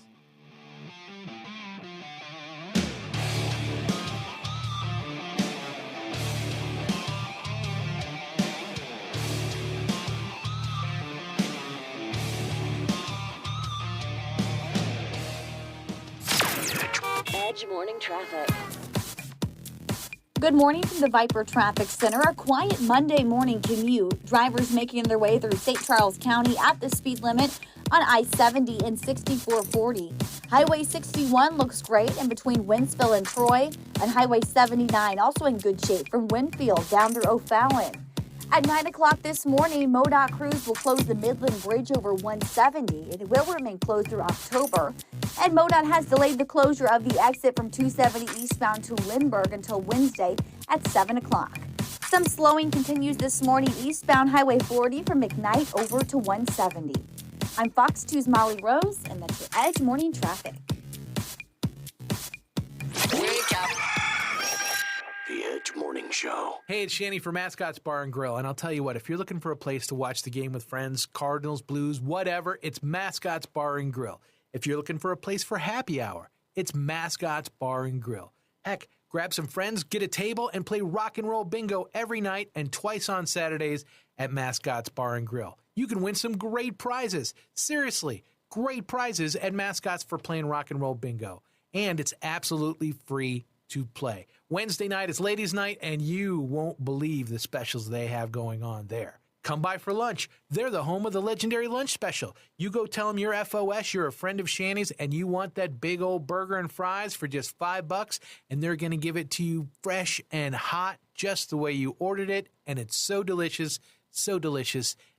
Edge Morning Traffic. Good morning from the Viper Traffic Center. A quiet Monday morning commute. Drivers making their way through St. Charles County at the speed limit on I-70 and 6440. Highway 61 looks great in between Winsville and Troy, and Highway 79 also in good shape from Winfield down through O'Fallon. At 9 o'clock this morning, MoDOT crews will close the Midland Bridge over 170. It will remain closed through October. And MoDOT has delayed the closure of the exit from 270 eastbound to Lindbergh until Wednesday at 7 o'clock. Some slowing continues this morning eastbound Highway 40 from McKnight over to 170. I'm Fox 2's Molly Rose, and that's your Edge Morning Traffic. Wake up. The Edge Morning Show. Hey, it's Shanny for Mascots Bar and Grill, and I'll tell you what, if you're looking for a place to watch the game with friends, Cardinals, Blues, whatever, it's Mascots Bar and Grill. If you're looking for a place for happy hour, it's Mascots Bar and Grill. Heck, grab some friends, get a table, and play rock and roll bingo every night and twice on Saturdays at Mascots Bar and Grill. You can win some great prizes. Seriously, great prizes at Mascots for playing rock and roll bingo. And it's absolutely free to play. Wednesday night is ladies' night, and you won't believe the specials they have going on there. Come by for lunch. They're the home of the legendary lunch special. You go tell them you're FOS, you're a friend of Shanny's, and you want that big old burger and fries for just $5, and they're going to give it to you fresh and hot, just the way you ordered it, and it's so delicious,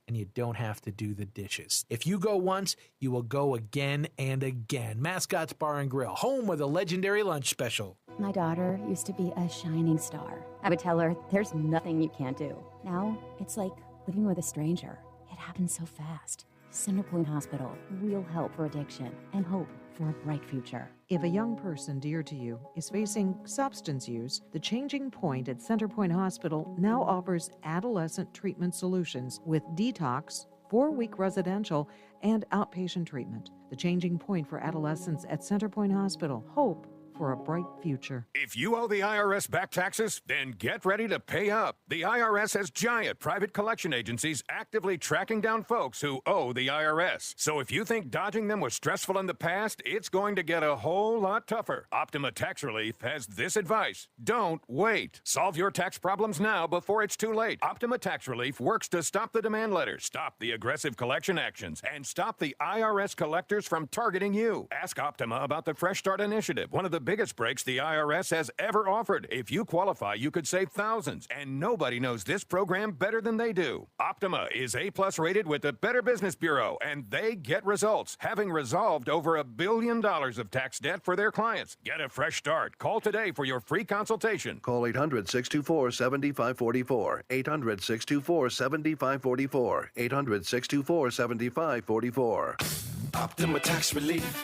and you don't have to do the dishes. If you go once, you will go again and again. Mascot's Bar and Grill, home of the legendary lunch special. My daughter used to be a shining star. I would tell her, there's nothing you can't do. Now, it's like living with a stranger. It happens so fast. Centerpoint Hospital, real help for addiction and hope for a bright future. If a young person dear to you is facing substance use, the Changing Point at Centerpoint Hospital now offers adolescent treatment solutions with detox, 4-week residential, and outpatient treatment. The Changing Point for adolescents at Centerpoint Hospital. Hope for a bright future. If you owe the IRS back taxes, then get ready to pay up. The IRS has giant private collection agencies actively tracking down folks who owe the IRS. So if you think dodging them was stressful in the past, it's going to get a whole lot tougher. Optima Tax Relief has this advice. Don't wait. Solve your tax problems now before it's too late. Optima Tax Relief works to stop the demand letters, stop the aggressive collection actions, and stop the IRS collectors from targeting you. Ask Optima about the Fresh Start Initiative, one of the biggest breaks the IRS has ever offered. If you qualify, you could save thousands, and nobody knows this program better than they do. Optima is A+ rated with the Better Business Bureau, and they get results, having resolved over $1 billion of tax debt for their clients. Get a fresh start. Call today for your free consultation. Call 800-624-7544. 800-624-7544. 800-624-7544. Optima Tax Relief.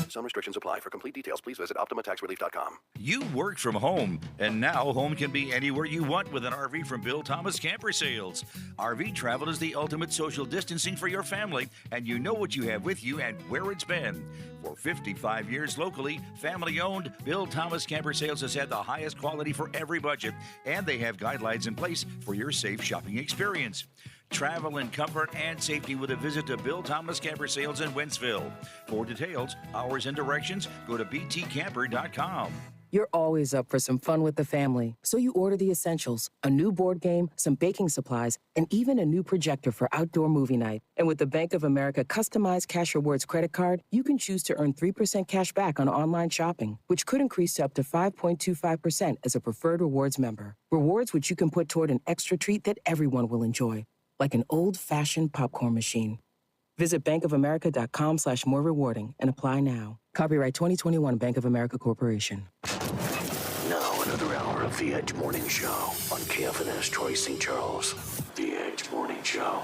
Some restrictions apply. For complete details, please visit OptimaTaxRelief.com. You work from home, and now home can be anywhere you want with an RV from Bill Thomas Camper Sales. RV travel is the ultimate social distancing for your family, and you know what you have with you and where it's been. For 55 years locally, family-owned, Bill Thomas Camper Sales has had the highest quality for every budget, and they have guidelines in place for your safe shopping experience. Travel in comfort and safety with a visit to Bill Thomas Camper Sales in Wentzville. For details, hours, and directions, go to btcamper.com. You're always up for some fun with the family, so you order the essentials, a new board game, some baking supplies, and even a new projector for outdoor movie night. And with the Bank of America customized Cash Rewards credit card, you can choose to earn 3% cash back on online shopping, which could increase to up to 5.25% as a preferred rewards member. Rewards which you can put toward an extra treat that everyone will enjoy, like an old-fashioned popcorn machine. Visit bankofamerica.com/more rewarding and apply now. Copyright 2021 Bank of America Corporation. Now another hour of The Edge Morning Show on KFNS Troy St. Charles. The Edge Morning Show.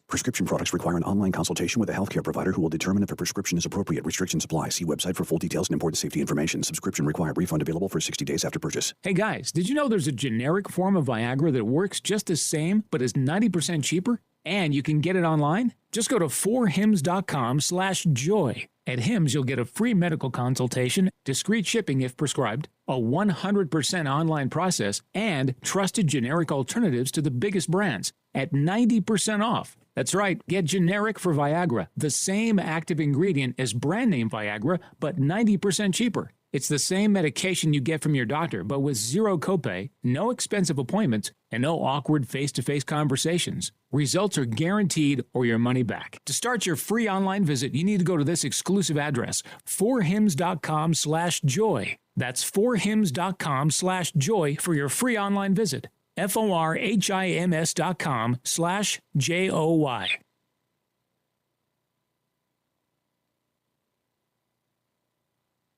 Prescription products require an online consultation with a healthcare provider who will determine if a prescription is appropriate. Restrictions apply. See website for full details and important safety information. Subscription required. Refund available for 60 days after purchase. Hey guys, did you know there's a generic form of Viagra that works just the same but is 90% cheaper? And you can get it online? Just go to 4hims.com/joy. At Hims, you'll get a free medical consultation, discreet shipping if prescribed, a 100% online process, and trusted generic alternatives to the biggest brands at 90% off. That's right, get generic for Viagra, the same active ingredient as brand name Viagra, but 90% cheaper. It's the same medication you get from your doctor, but with zero copay, no expensive appointments, and no awkward face-to-face conversations. Results are guaranteed or your money back. To start your free online visit, you need to go to this exclusive address, 4hims.com/joy. That's 4hims.com/joy for your free online visit. FORHIMS.com/JOY.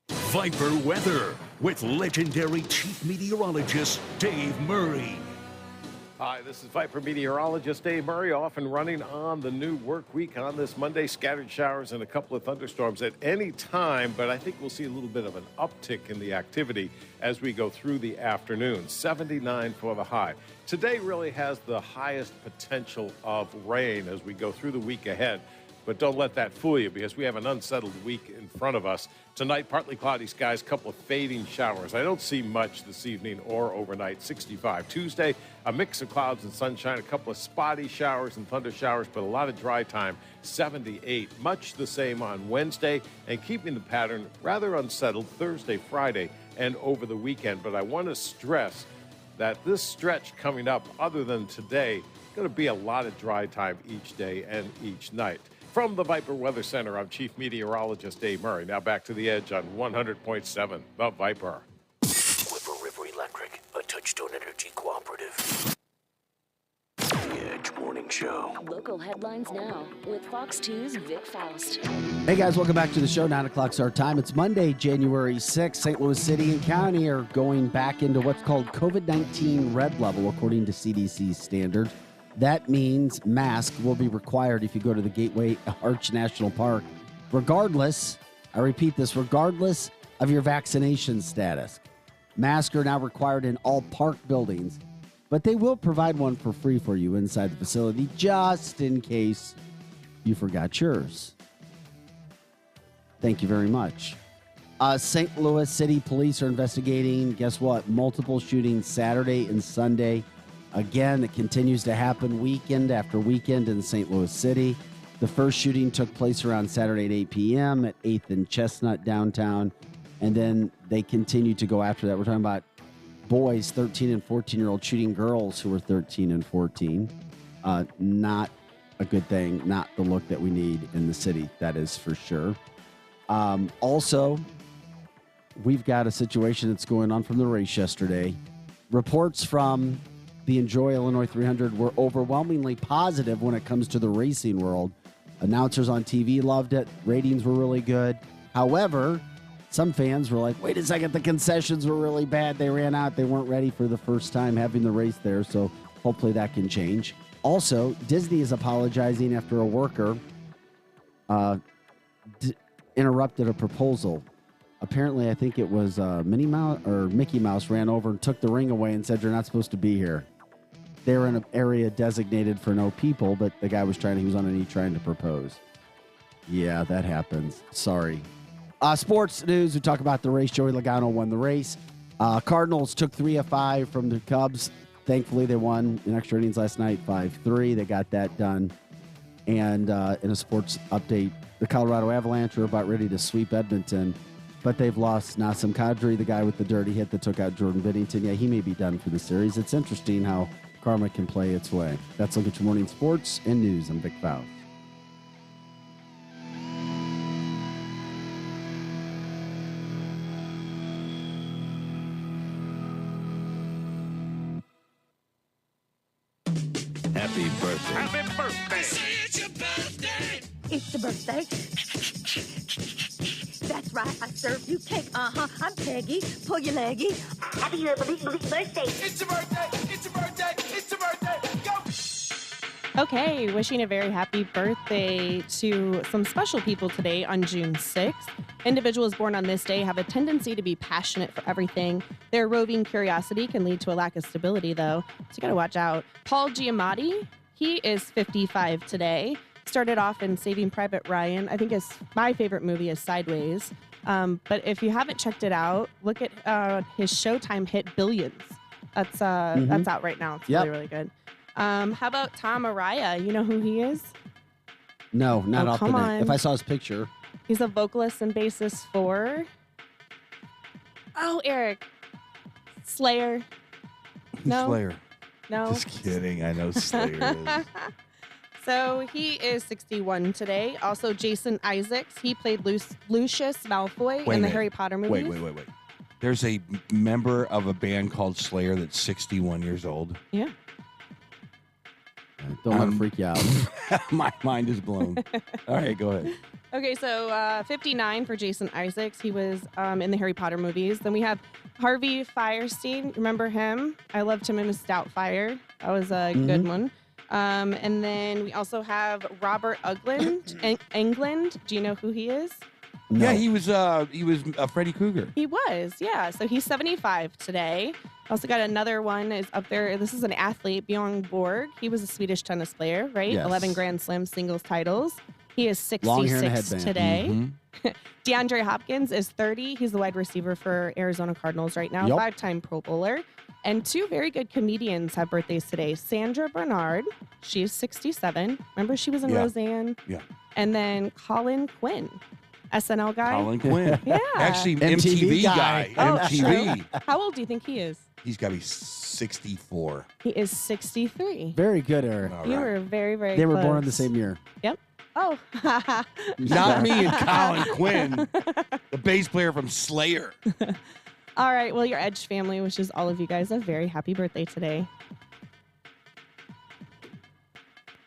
Viper Weather with legendary chief meteorologist Dave Murray. Hi, this is Viper meteorologist Dave Murray, off and running on the new work week on this Monday. Scattered showers and a couple of thunderstorms at any time, but I think we'll see a little bit of an uptick in the activity as we go through the afternoon. 79 for the high. Today really has the highest potential of rain as we go through the week ahead. But don't let that fool you, because we have an unsettled week in front of us. Tonight, partly cloudy skies, couple of fading showers. I don't see much this evening or overnight. 65. Tuesday, a mix of clouds and sunshine, a couple of spotty showers and thunder showers, but a lot of dry time. 78. Much the same on Wednesday, and keeping the pattern rather unsettled Thursday, Friday, and over the weekend. But I want to stress that this stretch coming up, other than today, going to be a lot of dry time each day and each night. From the Viper Weather Center, I'm Chief Meteorologist Dave Murray. Now back to the Edge on 100.7, The Viper. Whipper River Electric, a Touchstone Energy cooperative. The Edge. Show. Local headlines now with Fox 2's Vic Faust. Hey guys, welcome back to the show. 9 o'clock's our time. It's Monday, January 6th. St. Louis City and County are going back into what's called COVID-19 red level, according to CDC standards. That means masks will be required if you go to the Gateway Arch National Park, regardless, I repeat this, regardless of your vaccination status. Masks are now required in all park buildings, but they will provide one for free for you inside the facility, just in case you forgot yours. Thank you very much. St. Louis City Police are investigating, guess what, multiple shootings Saturday and Sunday. Again, it continues to happen weekend after weekend in St. Louis City. The first shooting took place around Saturday at 8 p.m. at 8th and Chestnut downtown, and then they continue to go after that. We're talking about boys, 13 and 14-year-old, shooting girls who were 13 and 14. Not a good thing, not the look that we need in the city, that is for sure. Also, we've got a situation that's going on from the race yesterday. Reports from the Enjoy Illinois 300 were overwhelmingly positive when it comes to the racing world. Announcers on TV loved it. Ratings were really good. However, some fans were like, wait a second, the concessions were really bad. They ran out. They weren't ready for the first time having the race there, so hopefully that can change. Also, Disney is apologizing after a worker interrupted a proposal. Apparently, I think it was Minnie Mouse or Mickey Mouse ran over and took the ring away and said, you're not supposed to be here. They were in an area designated for no people, but the guy was he was on a knee trying to propose. Yeah, that happens. Sorry. Sports news, we talk about the race. Joey Logano won the race. Cardinals took 3 of 5 from the Cubs. Thankfully, they won in extra innings last night, 5-3. They got that done. And in a sports update, the Colorado Avalanche are about ready to sweep Edmonton, but they've lost Nassim Kadri, the guy with the dirty hit that took out Jordan Binnington. Yeah, he may be done for the series. It's interesting how karma can play its way. That's a look at your morning sports and news. I'm Vic Faust. Happy birthday. Happy birthday. It's your birthday. It's the birthday. That's right, I served you cake. I'm Peggy. Pull your leggy. Happy birthday. It's your birthday. It's your birthday. It's your birthday. Go. Okay, wishing a very happy birthday to some special people today on June 6th. Individuals born on this day have a tendency to be passionate for everything. Their roving curiosity can lead to a lack of stability, though, so you gotta watch out. Paul Giamatti, he is 55 today. Started off in Saving Private Ryan. I think my favorite movie is Sideways. But if you haven't checked it out, look at his Showtime hit Billions. That's out right now. It's really, really good. How about Tom Araya? You know who he is? No, not off the come net. on. If I saw his picture. He's a vocalist and bassist for... Oh, Eric. Slayer. No? Slayer. No. Just kidding. I know Slayer is. So he is 61 today. Also, Jason Isaacs. He played Lucius Malfoy in the Harry Potter movies. Wait. There's a member of a band called Slayer that's 61 years old. Yeah. Don't let it freak you out. My mind is blown. All right, go ahead. Okay, so 59 for Jason Isaacs. He was in the Harry Potter movies. Then we have Harvey Fierstein. Remember him? I loved him in Miss Doubtfire. That was a good one. And then we also have Robert Englund. Do you know who he is? No. Yeah, he was Freddy Krueger. He was, yeah. So he's 75 today. Also got another one is up there. This is an athlete, Bjorn Borg. He was a Swedish tennis player, right? Yes. 11 Grand Slam singles titles. He is Long hair and a 66 headband. today. Mm-hmm. DeAndre Hopkins is 30. He's the wide receiver for Arizona Cardinals right now. Yep. 5-time Pro Bowler. And 2 very good comedians have birthdays today. Sandra Bernard, she is 67. Remember she was in Roseanne? Yeah. And then Colin Quinn, SNL guy. Colin Quinn. Yeah. Actually, MTV guy. Oh, MTV. How old do you think he is? He's got to be 64. He is 63. Very good, Eric. All You right. were very, very They were close. born in the same year. Yep. Oh. Not me and Colin Quinn, the bass player from Slayer. All right. Well, your Edge family wishes all of you guys a very happy birthday today.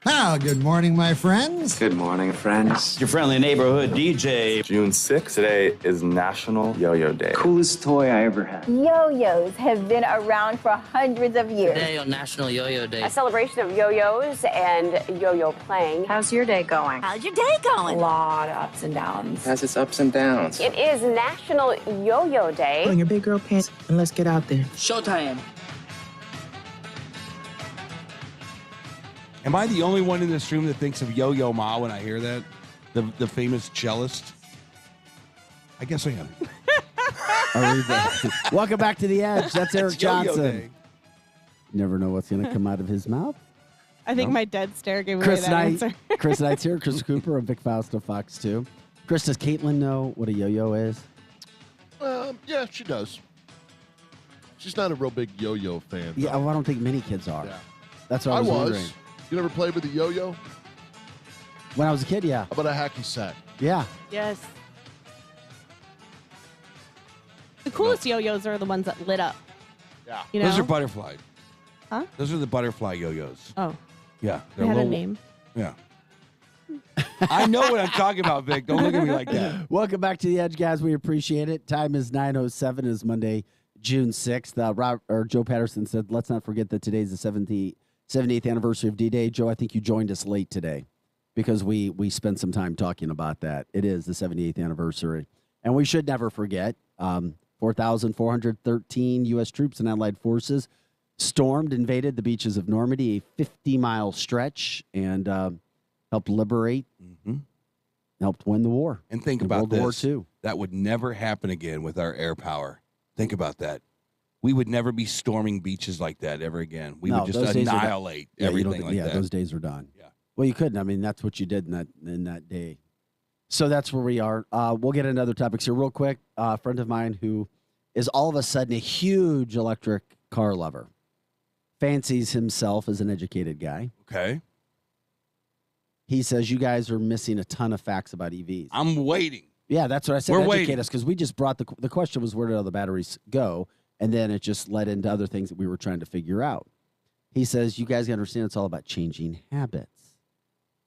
Well, good morning, my friends. Good morning, friends. Your friendly neighborhood DJ. June 6th. Today is National Yo-Yo Day. Coolest toy I ever had. Yo-yos have been around for hundreds of years. Today on National Yo-Yo Day. A celebration of yo-yos and yo-yo playing. How's your day going? How's your day going? A lot of ups and downs. Has its ups and downs. It is National Yo-Yo Day. Put on your big girl pants and let's get out there. Showtime. Am I the only one in this room that thinks of Yo-Yo Ma when I hear that? The famous cellist? I guess I am. Welcome back to The Edge. That's Eric It's Yo-Yo Johnson. Day. Never know what's going to come out of his mouth. I think my dead stare gave away that answer. Chris Knight's here. Chris Cooper and Vic Faust of Fox 2. Chris, does Caitlin know what a yo-yo is? Yeah, she does. She's not a real big yo-yo fan. Yeah, well, I don't think many kids are. Yeah. That's what I was wondering. You never played with a yo-yo? When I was a kid, yeah. How about a hacky sack? Yeah. Yes. The coolest yo-yos are the ones that lit up. Yeah. You know? Those are butterfly. Huh? Those are the butterfly yo-yos. Oh. Yeah. They had a name. Yeah. I know what I'm talking about, Vic. Don't look at me like that. Welcome back to The Edge, guys. We appreciate it. Time is 9:07. It is Monday, June 6th. Joe Patterson said, let's not forget that today's the 78th anniversary of D-Day. Joe, I think you joined us late today because we spent some time talking about that. It is the 78th anniversary. And we should never forget 4,413 U.S. troops and allied forces invaded the beaches of Normandy, a 50-mile stretch, and helped liberate, helped win the war. And think in about World War this. II. That would never happen again with our air power. Think about that. We would never be storming beaches like that ever again. We would just those days are done. annihilate Yeah, you don't everything think- like that. those days are done. Yeah. Well, you couldn't. I mean, that's what you did in that day. So that's where we are. We'll get into other topics here real quick. A friend of mine who is all of a sudden a huge electric car lover, fancies himself as an educated guy. Okay. He says you guys are missing a ton of facts about EVs. I'm waiting. Yeah, that's what I said. We're Educate waiting. us, because we just brought the question was, where did all the batteries go? And then it just led into other things that we were trying to figure out. He says, you guys understand it's all about changing habits.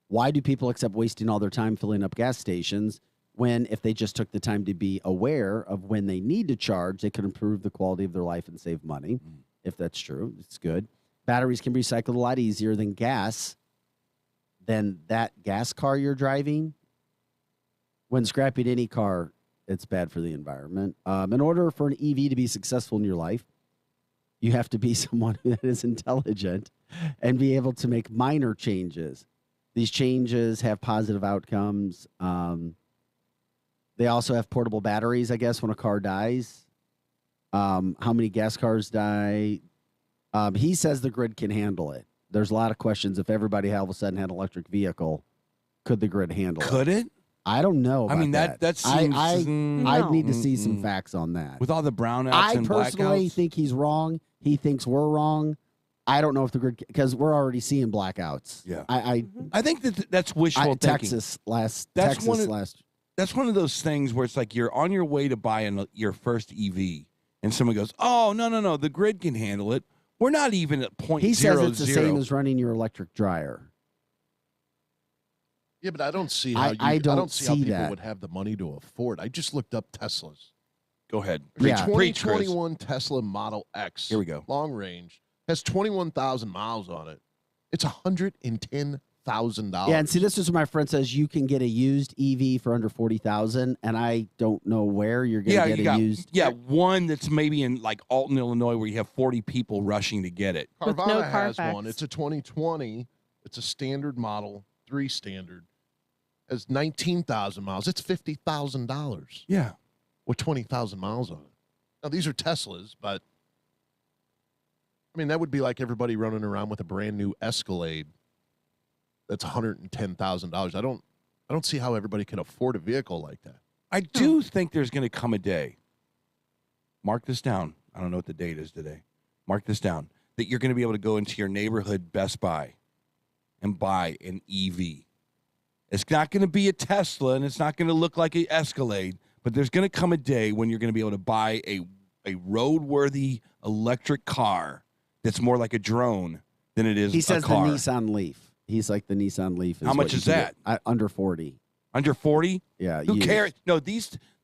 Why do people accept wasting all their time filling up gas stations when, if they just took the time to be aware of when they need to charge, they could improve the quality of their life and save money? If that's true, it's good. Batteries can be recycled a lot easier than gas. Then that gas car you're driving, when scrapping any car, it's bad for the environment. In order for an EV to be successful in your life, you have to be someone that is intelligent and be able to make minor changes. These changes have positive outcomes. They also have portable batteries, I guess, when a car dies. How many gas cars die? He says the grid can handle it. There's a lot of questions. If everybody all of a sudden had an electric vehicle, could the grid handle it? Could it? I don't know. I mean, about that seems. I need to see some facts on that. With all the brownouts I and personally blackouts. think he's wrong. He thinks we're wrong. I don't know if the grid, because we're already seeing blackouts. Yeah. I think that's wishful thinking. Texas last. That's one of those things where it's like you're on your way to buying your first EV, and someone goes, "Oh, no, the grid can handle it." We're not even at point He zero says it's the zero. same as running your electric dryer. Yeah, but I don't see how I don't see how see people that. would have the money to afford. I just looked up Teslas. Go ahead. There's Yeah. a Preach, Chris. 2021 Tesla Model X. Here we go. Long range. Has 21,000 miles on it. It's $110,000. Yeah, and see, this is where my friend says you can get a used EV for under 40,000, and I don't know where you're going to get a used. Yeah, one that's maybe in like Alton, Illinois, where you have 40 people rushing to get it. Carvana has one. It's a 2020. It's a standard model, 3 standard. Has 19,000 miles. It's $50,000. Yeah. With 20,000 miles on it. Now, these are Teslas, but I mean, that would be like everybody running around with a brand new Escalade that's $110,000. I don't see how everybody can afford a vehicle like that. I do think there's going to come a day. Mark this down. I don't know what the date is today. Mark this down. That you're going to be able to go into your neighborhood Best Buy and buy an EV. It's not going to be a Tesla, and it's not going to look like an Escalade, but there's going to come a day when you're going to be able to buy a roadworthy electric car that's more like a drone than it is He says a car. the Nissan Leaf. He's like the Nissan Leaf. How much is that? Under 40. Under 40? Yeah. Who used. cares? No,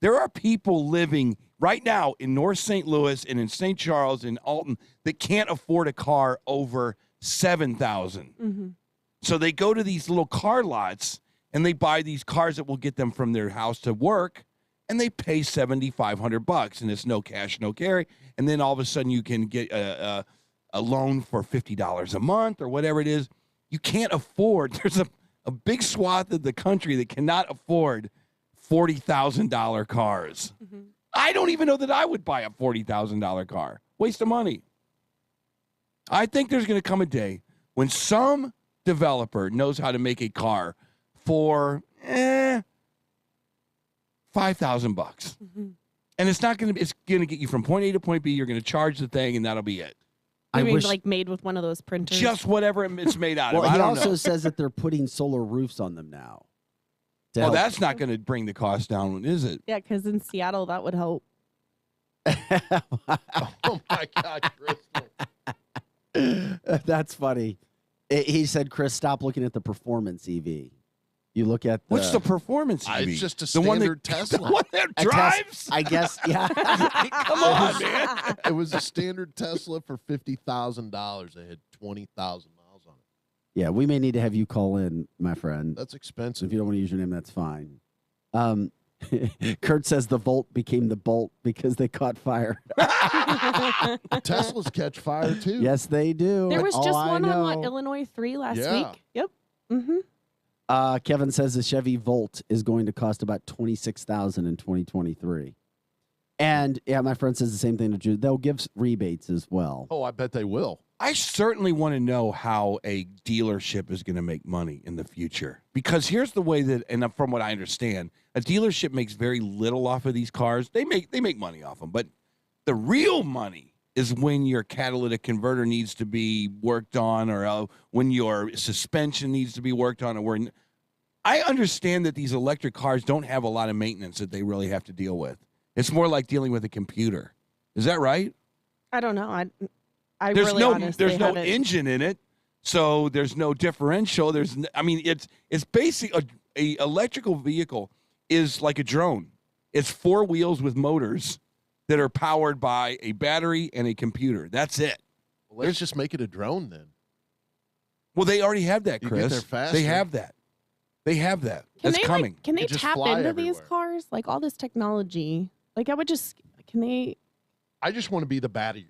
there are people living right now in North St. Louis and in St. Charles and Alton that can't afford a car over $7,000. Mm-hmm. So they go to these little car lots and they buy these cars that will get them from their house to work, and they pay $7,500, and it's no cash, no carry. And then all of a sudden you can get a loan for $50 a month or whatever it is. You can't afford. There's a big swath of the country that cannot afford $40,000 cars. Mm-hmm. I don't even know that I would buy a $40,000 car. Waste of money. I think there's going to come a day when some developer knows how to make a car for $5,000 bucks. Mm-hmm. And it's going to get you from point A to point B. You're going to charge the thing, and that'll be it. I mean, like made with one of those printers. Just whatever it's made out of. Well, I he don't also know. says that they're putting solar roofs on them now. Well, that's not going to bring the cost down, is it? Yeah, because in Seattle, that would help. Oh, my God, Chris. That's funny. He said, Chris, stop looking at the performance EV. You look at What's the performance EV? It's just a The one standard that- Tesla. The one that drives? I guess, yeah. Come on, man. It was a standard Tesla for $50,000. They had 20,000 miles on it. Yeah, we may need to have you call in, my friend. That's expensive. If you don't want to use your name, that's fine. Kurt says the Volt became the Bolt because they caught fire. Teslas catch fire, too. Yes, they do. There was All just I one on know. Illinois 3 last Yeah. week. Yep. Mm-hmm. Kevin says the Chevy Volt is going to cost about $26,000 in 2023. And yeah, my friend says the same thing to Jude. They'll give rebates as well. Oh, I bet they will. I certainly want to know how a dealership is going to make money in the future. Because here's the way that, and from what I understand, a dealership makes very little off of these cars. They make money off them, but the real money is when your catalytic converter needs to be worked on, or when your suspension needs to be worked on, or when I understand that these electric cars don't have a lot of maintenance that they really have to deal with. It's more like dealing with a computer. Is that right? I don't know. I There's really no honestly there's no haven't- engine in it, so there's no differential. It's basic. A electrical vehicle is like a drone. It's four wheels with motors that are powered by a battery and a computer. That's it. Well, let's just make it a drone then. Well, they already have that, You Chris. get there faster. They have that. They have that. Can That's they coming. Can they It just tap fly into these everywhere. cars? Like all this technology. Like can they? I just want to be the battery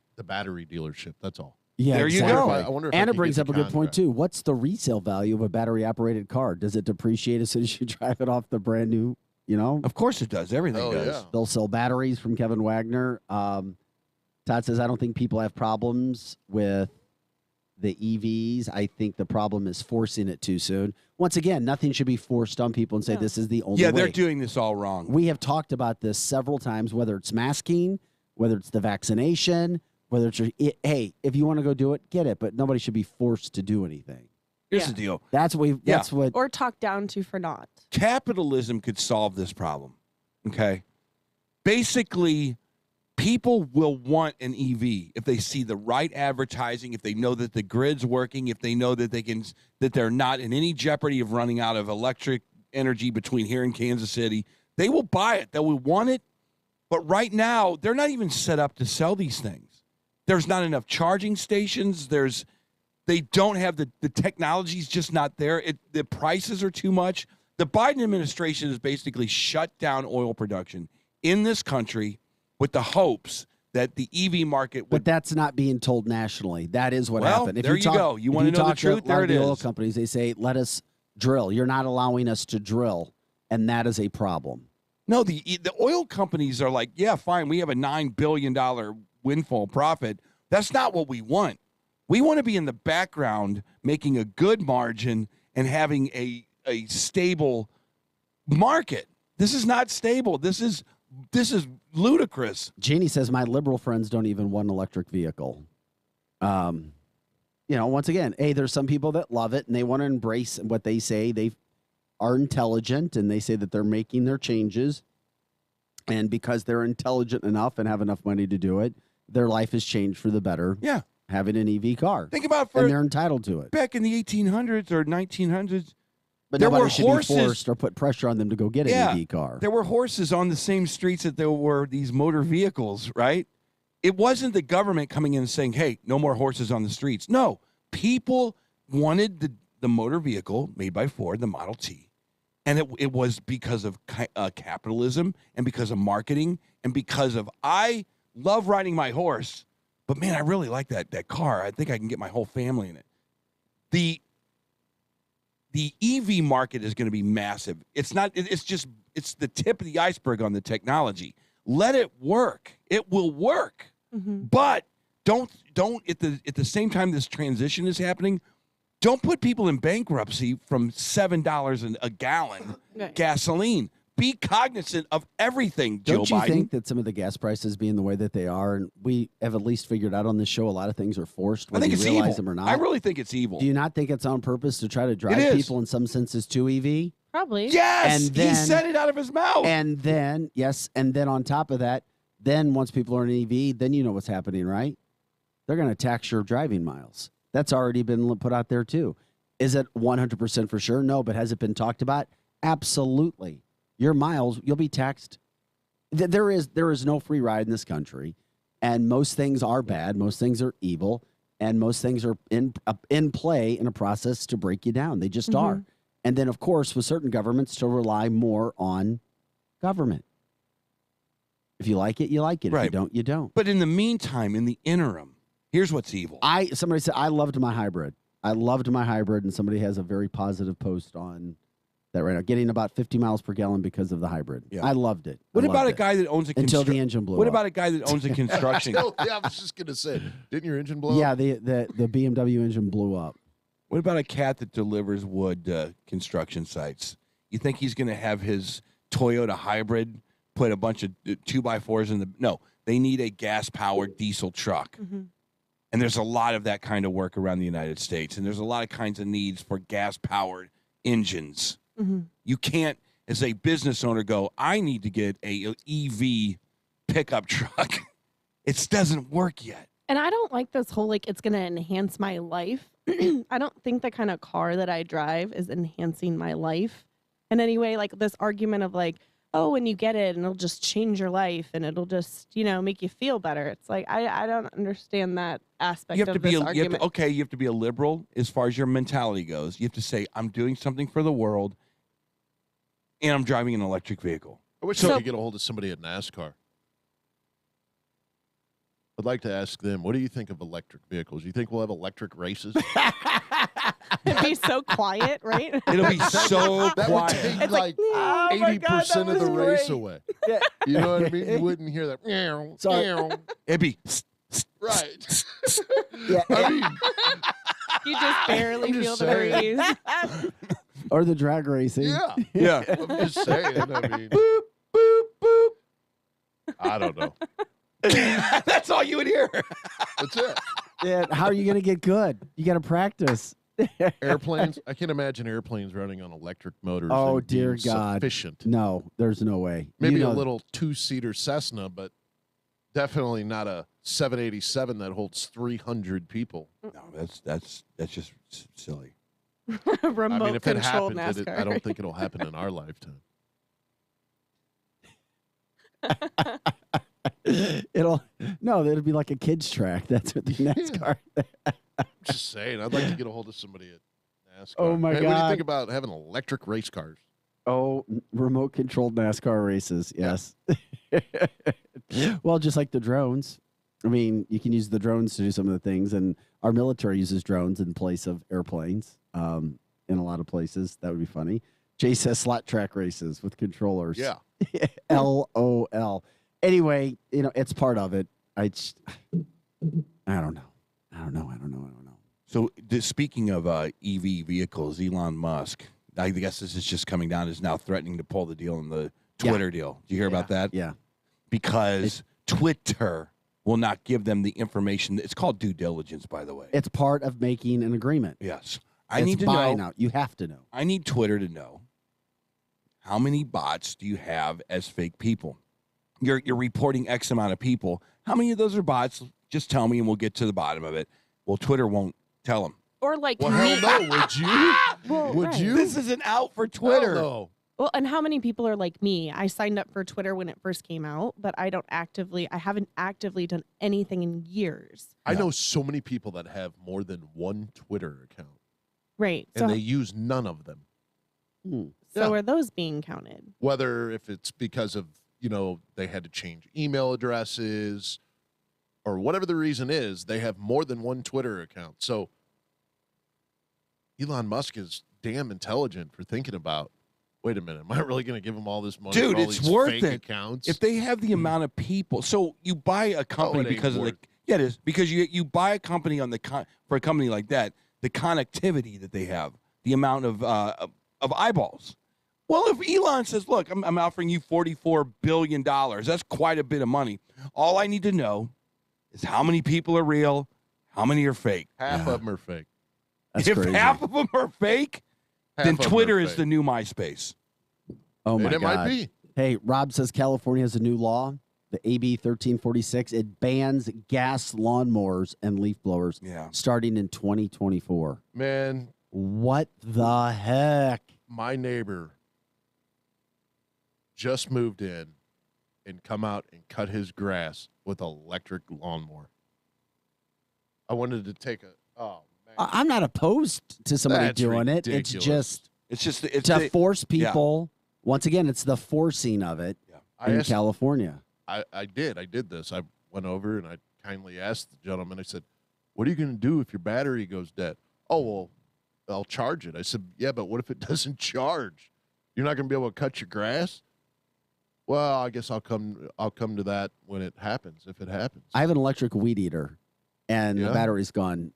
dealership. That's all. Yeah, There you exactly. go. I wonder if I Anna could brings get up a the good point, contract. too. What's the resale value of a battery-operated car? Does it depreciate as soon as you drive it off the brand new, Of course it does. Everything Oh, does. yeah. They'll sell batteries from Kevin Wagner. Todd says, I don't think people have problems with the EVs. I think the problem is forcing it too soon. Once again, nothing should be forced on people and say this is the only Yeah, way. they're doing this all wrong. We have talked about this several times, whether it's masking, whether it's the vaccination, whether it's hey, if you want to go do it, get it, but nobody should be forced to do anything. Here's Yeah. the deal. That's what Or talked down to for not. Capitalism could solve this problem. Okay. Basically, people will want an EV if they see the right advertising, if they know that the grid's working, if they know that that they're not in any jeopardy of running out of electric energy between here and Kansas City. They will buy it. They will want it. But right now, they're not even set up to sell these things. There's not enough charging stations. They don't have the technology's just not there. The prices are too much. The Biden administration has basically shut down oil production in this country with the hopes that the EV market would. But that's not being told nationally. That is what Well, happened. there you go. You wanna know the truth? There it The oil is. companies, they say, let us drill. You're not allowing us to drill, and that is a problem. No, the oil companies are like, yeah, fine. We have a $9 billion windfall profit. That's not what we want. We want to be in the background making a good margin and having a stable market. This is not stable. This is ludicrous. Jeannie says, my liberal friends don't even want an electric vehicle. Once again, there's some people that love it and they want to embrace what they say. They are intelligent and they say that they're making their changes. And because they're intelligent enough and have enough money to do it, their life has changed for the better. Yeah. having an EV car. Think about and they're entitled to it. Back in the 1800s or 1900s, But there nobody were should horses. be forced or put pressure on them to go get an EV car. There were horses on the same streets that there were these motor vehicles, right? It wasn't the government coming in and saying, hey, no more horses on the streets. No, people wanted the motor vehicle made by Ford, the Model T. And it was because of capitalism and because of marketing and because of, I love riding my horse, but man, I really like that car. I think I can get my whole family in it. The EV market is going to be massive. It's the tip of the iceberg on the technology. Let it work. It will work. But don't at the same time this transition is happening, don't put people in bankruptcy from $7 a gallon gasoline. Be cognizant of everything, Joe Biden. Don't you think that some of the gas prices being the way that they are, and we have at least figured out on this show a lot of things are forced, whether I think you it's realize evil. them or not? I really think it's evil. Do you not think it's on purpose to try to drive is. people in some senses to EV? Probably. Yes, And then- he said it out of his mouth. And then, and then on top of that, then once people are in EV, then you know what's happening, right? They're going to tax your driving miles. That's already been put out there too. Is it 100% for sure? No, but has it been talked about? Absolutely. Your miles, you'll be taxed. There is no free ride in this country, and most things are bad. Most things are evil, and most things are in play in a process to break you down. They just are. And then, of course, with certain governments, to rely more on government. If you like it, you like it. If you don't, you don't. But in the meantime, in the interim, here's what's evil. Somebody said, I loved my hybrid. And somebody has a very positive post on that right now, getting about 50 miles per gallon because of the hybrid. Yeah. I loved it. What about a guy that owns a until the engine blew What up. about a guy that owns a construction? Yeah, I was just going to say, didn't your engine blow Yeah, up? the BMW engine blew up. What about a cat that delivers wood construction sites? You think he's going to have his Toyota hybrid put a bunch of 2x4s in the... No, they need a gas-powered diesel truck. And there's a lot of that kind of work around the United States. And there's a lot of kinds of needs for gas-powered engines. You can't, as a business owner, go, I need to get a EV pickup truck. It doesn't work yet. And I don't like this whole, it's going to enhance my life. I don't think the kind of car that I drive is enhancing my life in any way. Like this argument of oh, when you get it and it'll just change your life and it'll just, make you feel better. It's like, I don't understand that aspect of this argument. You have to be a liberal as far as your mentality goes. You have to say, I'm doing something for the world and I'm driving an electric vehicle. I wish I could get a hold of somebody at NASCAR. I'd like to ask them, what do you think of electric vehicles? You think we'll have electric races? It'd be so quiet, right? It'll be so That quiet. would take oh 80% of the race away. Yeah. You know what I mean? You wouldn't hear that. Meow, meow. It'd be... Right. Yeah. I mean, You just barely I'm just feel the saying. breeze. Or the drag racing. yeah. Yeah. I'm just saying. I mean, boop, boop, boop. I don't know. That's all you would hear. That's it. Yeah, how are you going to get good? You got to practice. Airplanes. I can't imagine airplanes running on electric motors. Oh, and being dear God. Sufficient. No, there's no way. Maybe a little 2-seater Cessna, but definitely not a 787 that holds 300 people. No, that's just silly. Remote I mean, if it controlled happens, NASCAR. I don't think it'll happen in our lifetime. It'll be like a kid's track. That's what the NASCAR. I'm just saying. I'd like to get a hold of somebody at NASCAR. Oh, my Hey, What do you God. think about having electric race cars? Oh, remote controlled NASCAR races. Yes. Well, just like the drones. I mean, you can use the drones to do some of the things, and our military uses drones in place of airplanes in a lot of places. That would be funny. Jay says slot track races with controllers. Yeah. LOL. Anyway, it's part of it. I don't know. So speaking of EV vehicles, Elon Musk, I guess this is just coming down, is now threatening to pull the deal in the Twitter deal. Do you hear about that? Yeah. Because Twitter will not give them the information. It's called due diligence, by the way. It's part of making an agreement. Yes. I It's need to buying know. out. You have to know. I need Twitter to know, how many bots do you have as fake people? You're reporting X amount of people. How many of those are bots? Just tell me and we'll get to the bottom of it. Well, Twitter won't tell them. Or like Well, me. hell no, would you? Well, Would right. you? This isn't out for Twitter. Hell no. Well, and how many people are like me? I signed up for Twitter when it first came out, but I haven't actively done anything in years. I know so many people that have more than one Twitter account. Right. And they use none of them. So are those being counted? Whether if it's because of, they had to change email addresses or whatever the reason is, they have more than one Twitter account. So Elon Musk is damn intelligent for thinking about, wait a minute, am I really going to give him all this money? Dude, for all it's these worth fake it. Accounts? If they have the amount of people. So you buy a company it ain't because of worth the it is because you buy a company on for a company like that, the connectivity that they have, the amount of eyeballs. Well, if Elon says, "Look, I'm offering you $44 billion," that's quite a bit of money. All I need to know is how many people are real, how many are fake. Half of them are fake. That's if crazy. half of them are fake, Half then of 'em are Twitter is fake. the new MySpace. Oh, my And it God. might be. Hey, Rob says California has a new law, the AB 1346. It bans gas lawnmowers and leaf blowers starting in 2024. Man, what the heck? My neighbor just moved in and come out and cut his grass with an electric lawnmower. I wanted to take I'm not opposed to somebody That's doing ridiculous. It's just it's to force people. Once again, it's the forcing of it I in asked- California. I did this. I went over and I kindly asked the gentleman, I said, what are you going to do if your battery goes dead? Oh, well, I'll charge it. I said, yeah, but what if it doesn't charge? You're not going to be able to cut your grass? Well, I guess I'll come to that when it happens, if it happens. I have an electric weed eater, and Yeah. the battery's gone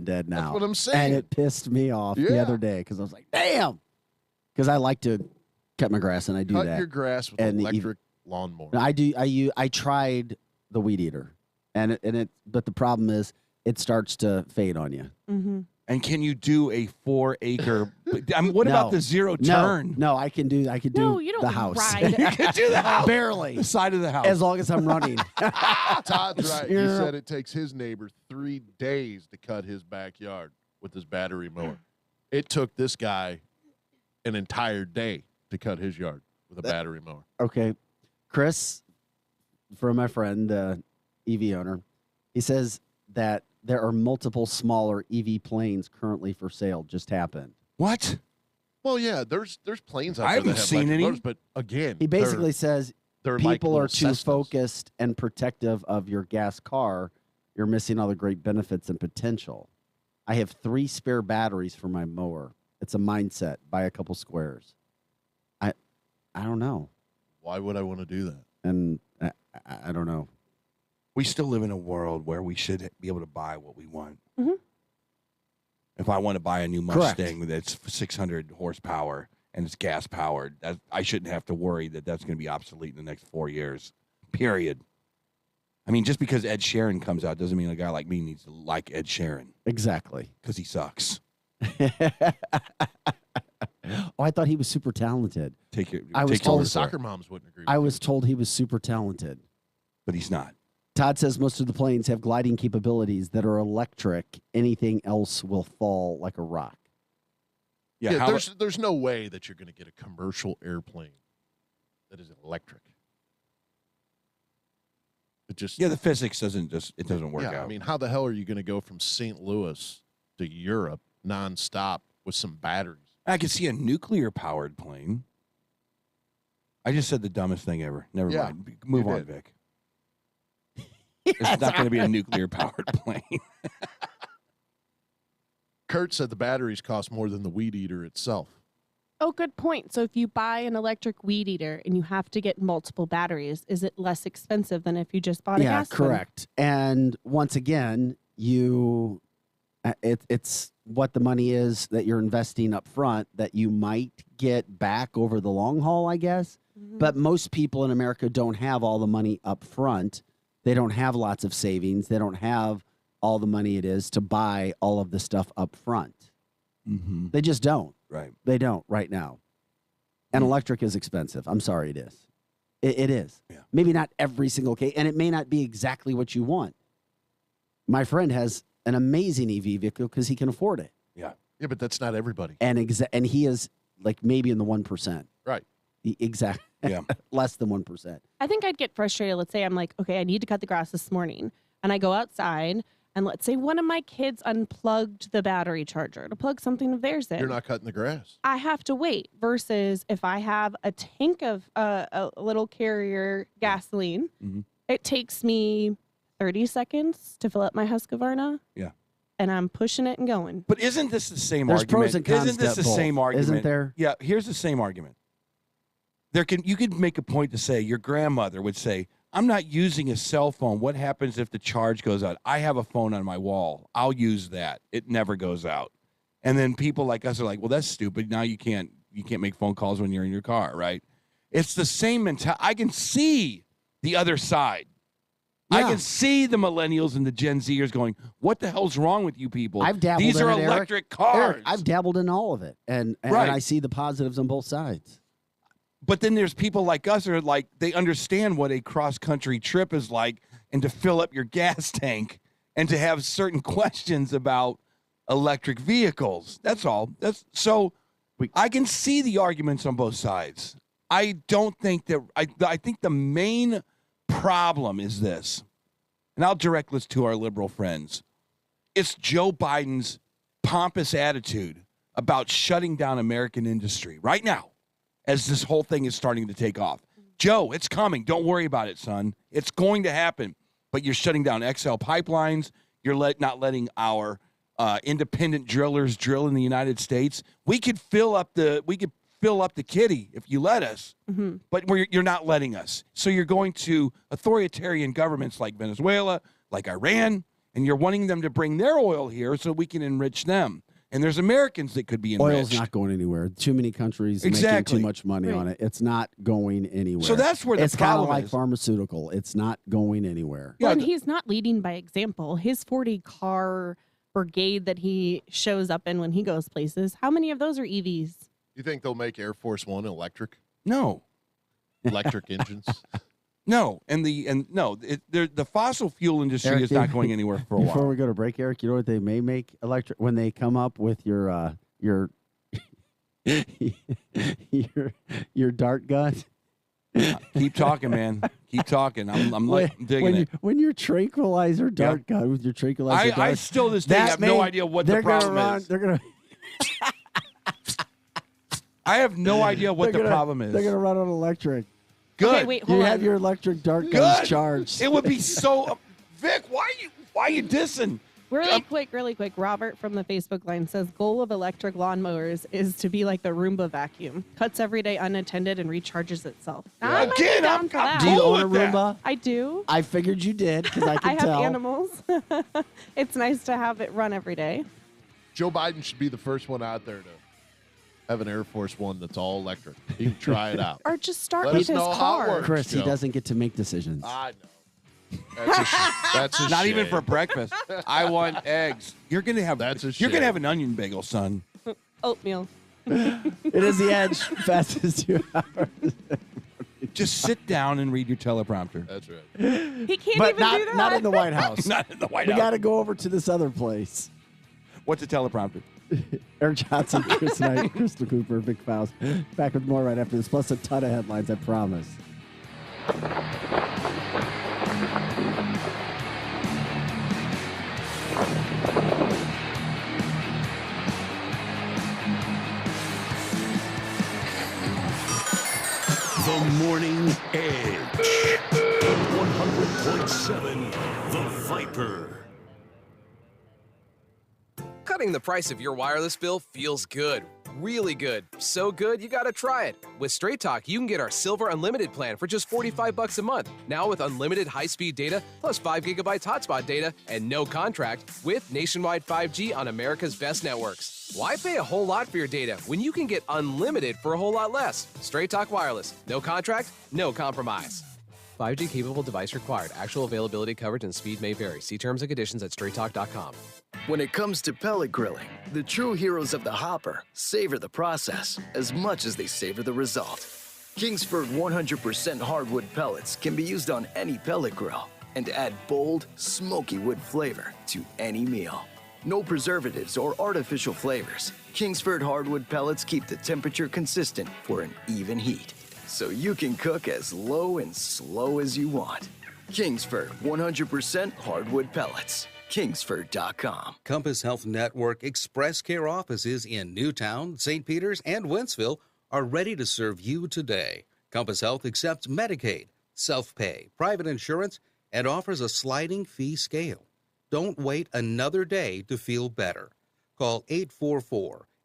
dead now. That's what I'm saying. And it pissed me off the Yeah. other day because I was like, damn. Because I like to cut my grass, and I do Cut that. your grass with And an the- electric lawnmower. I tried the weed eater, but the problem is it starts to fade on you. Mm-hmm. And can you do a 4 acre? What about the zero turn? No, I can do. No, you don't the house. ride. You can do the house. Barely. The side of the house. As long as I'm running. Todd's right. He Yeah. said it takes his neighbor 3 days to cut his backyard with his battery mower. It took this guy an entire day to cut his yard with a battery mower. Okay. Chris, from my friend, EV owner, he says that there are multiple smaller EV planes currently for sale. Just happened. What? Well, yeah, there's planes out I there that haven't have seen electric any. motors, but again, He basically says they're like people are little too Cessnas. focused and protective of your gas car. You're missing all the great benefits and potential. I have 3 spare batteries for my mower. It's a mindset. Buy a couple squares. I don't know. Why would I want to do that? And I don't know. We still live in a world where we should be able to buy what we want. Mm-hmm. If I want to buy a new Correct. Mustang that's 600 horsepower and it's gas powered, I shouldn't have to worry that that's going to be obsolete in the next 4 years. Period. I mean, just because Ed Sheeran comes out doesn't mean a guy like me needs to like Ed Sheeran Exactly. because he sucks. Oh, I thought he was super talented. I was take told your word for Soccer it. moms wouldn't agree. I was told he was super talented. But he's not. Todd says most of the planes have gliding capabilities that are electric. Anything else will fall like a rock. Yeah, how- there's no way that you're going to get a commercial airplane that is electric. It just the physics doesn't work yeah, out. I mean, how the hell are you going to go from St. Louis to Europe nonstop with some batteries? I could see a nuclear powered plane. I just said the dumbest thing ever. Never Yeah, mind. Move you on, did. Vic. It's not going to be a nuclear powered plane. Kurt said the batteries cost more than the weed eater itself. Oh, good point. So if you buy an electric weed eater and you have to get multiple batteries, is it less expensive than if you just bought a Yeah, gas one? correct. And once again, it's what the money is that you're investing up front that you might get back over the long haul, I guess. Mm-hmm. But most people in America don't have all the money up front. They don't have lots of savings. They don't have all the money it is to buy all of the stuff up front. Mm-hmm. They just don't. Right. They don't right now. And electric is expensive. I'm sorry, it is. It is. Yeah. Maybe not every single case, and it may not be exactly what you want. My friend has an amazing EV vehicle because he can afford it. Yeah. Yeah, but that's not everybody. And and he is like maybe in the 1%. Right. Exactly. Yeah. Less than 1%. I think I'd get frustrated. Let's say I'm like, okay, I need to cut the grass this morning. And I go outside, and let's say one of my kids unplugged the battery charger to plug something of theirs in. You're not cutting the grass. I have to wait versus if I have a tank of a little carrier gasoline, it takes me 30 seconds to fill up my Husqvarna. Yeah. And I'm pushing it and going. But isn't this the same There's argument? pros and cons Isn't this to the both, same argument? isn't there? Yeah, here's the same argument. You could make a point to say your grandmother would say, I'm not using a cell phone. What happens if the charge goes out? I have a phone on my wall. I'll use that. It never goes out. And then people like us are like, well, that's stupid. Now you can't make phone calls when you're in your car, right? It's the same mentality. I can see the other side. Yeah. I can see the millennials and the Gen Zers going, what the hell's wrong with you people? I've dabbled These in are it, Eric. electric cars. Eric, I've dabbled in all of it. And Right. I see the positives on both sides. But then there's people like us who are like, they understand what a cross-country trip is like and to fill up your gas tank and to have certain questions about electric vehicles. That's all. So I can see the arguments on both sides. I don't think that I think the main problem is this, and I'll direct this to our liberal friends. It's Joe Biden's pompous attitude about shutting down American industry right now as this whole thing is starting to take off. Joe, it's coming. Don't worry about it, son. It's going to happen. But you're shutting down XL pipelines. You're not letting our independent drillers drill in the United States. We could fill up the kitty if you let us, but you're not letting us. So you're going to authoritarian governments like Venezuela, like Iran, and you're wanting them to bring their oil here so we can enrich them. And there's Americans that could be enriched. Oil's not going anywhere. Too many countries Exactly. making too much money on it. It's not going anywhere. So that's where the it's kind of problem like is. pharmaceutical. It's not going anywhere. Well, and he's not leading by example. His 40-car brigade that he shows up in when he goes places, how many of those are EVs? You think they'll make Air Force One electric? No. Electric engines? No, the fossil fuel industry Eric, is not going anywhere for a while. Before we go to break, Eric, you know what they may make electric when they come up with your your dart gun. Keep talking, man. Keep talking. I'm digging it. When your tranquilizer dart gun with your tranquilizer dart, I still this day have no idea what the problem is. They're gonna. I have no idea what the problem is. They're gonna run on electric. Good. Okay, wait, hold You on. have your electric dart guns Good. charged. It would be so. Vic, why are you dissing? Really quick. Robert from the Facebook line says goal of electric lawnmowers is to be like the Roomba vacuum. Cuts every day unattended and recharges itself. Now, I might be Again, down I'm for that. Do you cool own a with that. Roomba? I do. I figured you did because I I can have tell. animals. It's nice to have it run every day. Joe Biden should be the first one out there to have an Air Force One that's all electric. You can try it out. Or just start Let with us his know how it car. works. Chris, he Joe. doesn't get to make decisions. I know. That's a Not even shame. for breakfast. I want eggs. You're gonna have. That's a You're gonna shame. have an onion bagel, son. Oatmeal. It is the edge. Fastest 2 hours. Just sit down and read your teleprompter. That's right. He can't But even not do that. not in the White House. Not in the White We House. got to go over to this other place. What's a teleprompter? Eric Johnson, Chris Knight, Crystal Cooper, Vic Faust. Back with more right after this, plus a ton of headlines, I promise. The Morning Edge. 100.7 The Viper. Cutting the price of your wireless bill feels good. Really good. So good, you gotta try it. With Straight Talk, you can get our Silver Unlimited plan for just $45 a month. Now with unlimited high-speed data, plus 5 gigabytes hotspot data, and no contract, with nationwide 5G on America's best networks. Why pay a whole lot for your data when you can get unlimited for a whole lot less? Straight Talk Wireless. No contract, no compromise. 5G capable device required. Actual availability, coverage, and speed may vary. See terms and conditions at straighttalk.com. When it comes to pellet grilling, the true heroes of the hopper savor the process as much as they savor the result. Kingsford 100% hardwood pellets can be used on any pellet grill. and add bold, smoky wood flavor to any meal. No preservatives or artificial flavors. Kingsford hardwood pellets keep the temperature consistent for an even heat, so you can cook as low and slow as you want. Kingsford 100% hardwood pellets. Kingsford.com. Compass Health Network Express Care offices in Newtown, St. Peters, and Wentzville are ready to serve you today. Compass Health accepts Medicaid, self-pay, private insurance, and offers a sliding fee scale. Don't wait another day to feel better. Call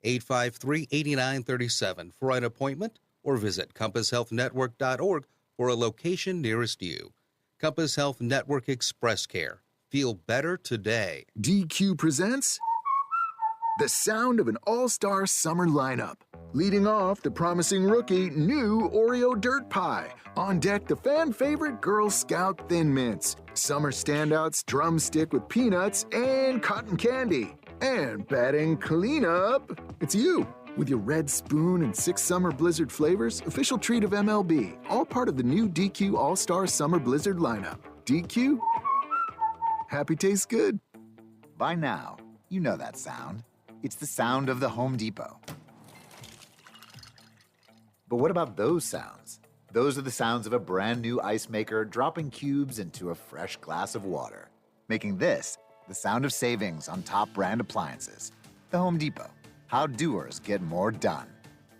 844-853-8937 for an appointment or visit compasshealthnetwork.org for a location nearest you. Compass Health Network Express Care. Feel better today. DQ presents the sound of an all-star summer lineup. Leading off, the promising rookie, new Oreo Dirt Pie. On deck, the fan-favorite Girl Scout Thin Mints. Summer standouts, drumstick with peanuts and cotton candy. And batting cleanup, it's you. With your red spoon and 6 summer blizzard flavors, official treat of MLB. All part of the new DQ All-Star Summer Blizzard lineup. DQ? Happy tastes good. By now, you know that sound. It's the sound of the Home Depot. But what about those sounds? Those are the sounds of a brand new ice maker dropping cubes into a fresh glass of water, making this the sound of savings on top brand appliances. The Home Depot. How doers get more done.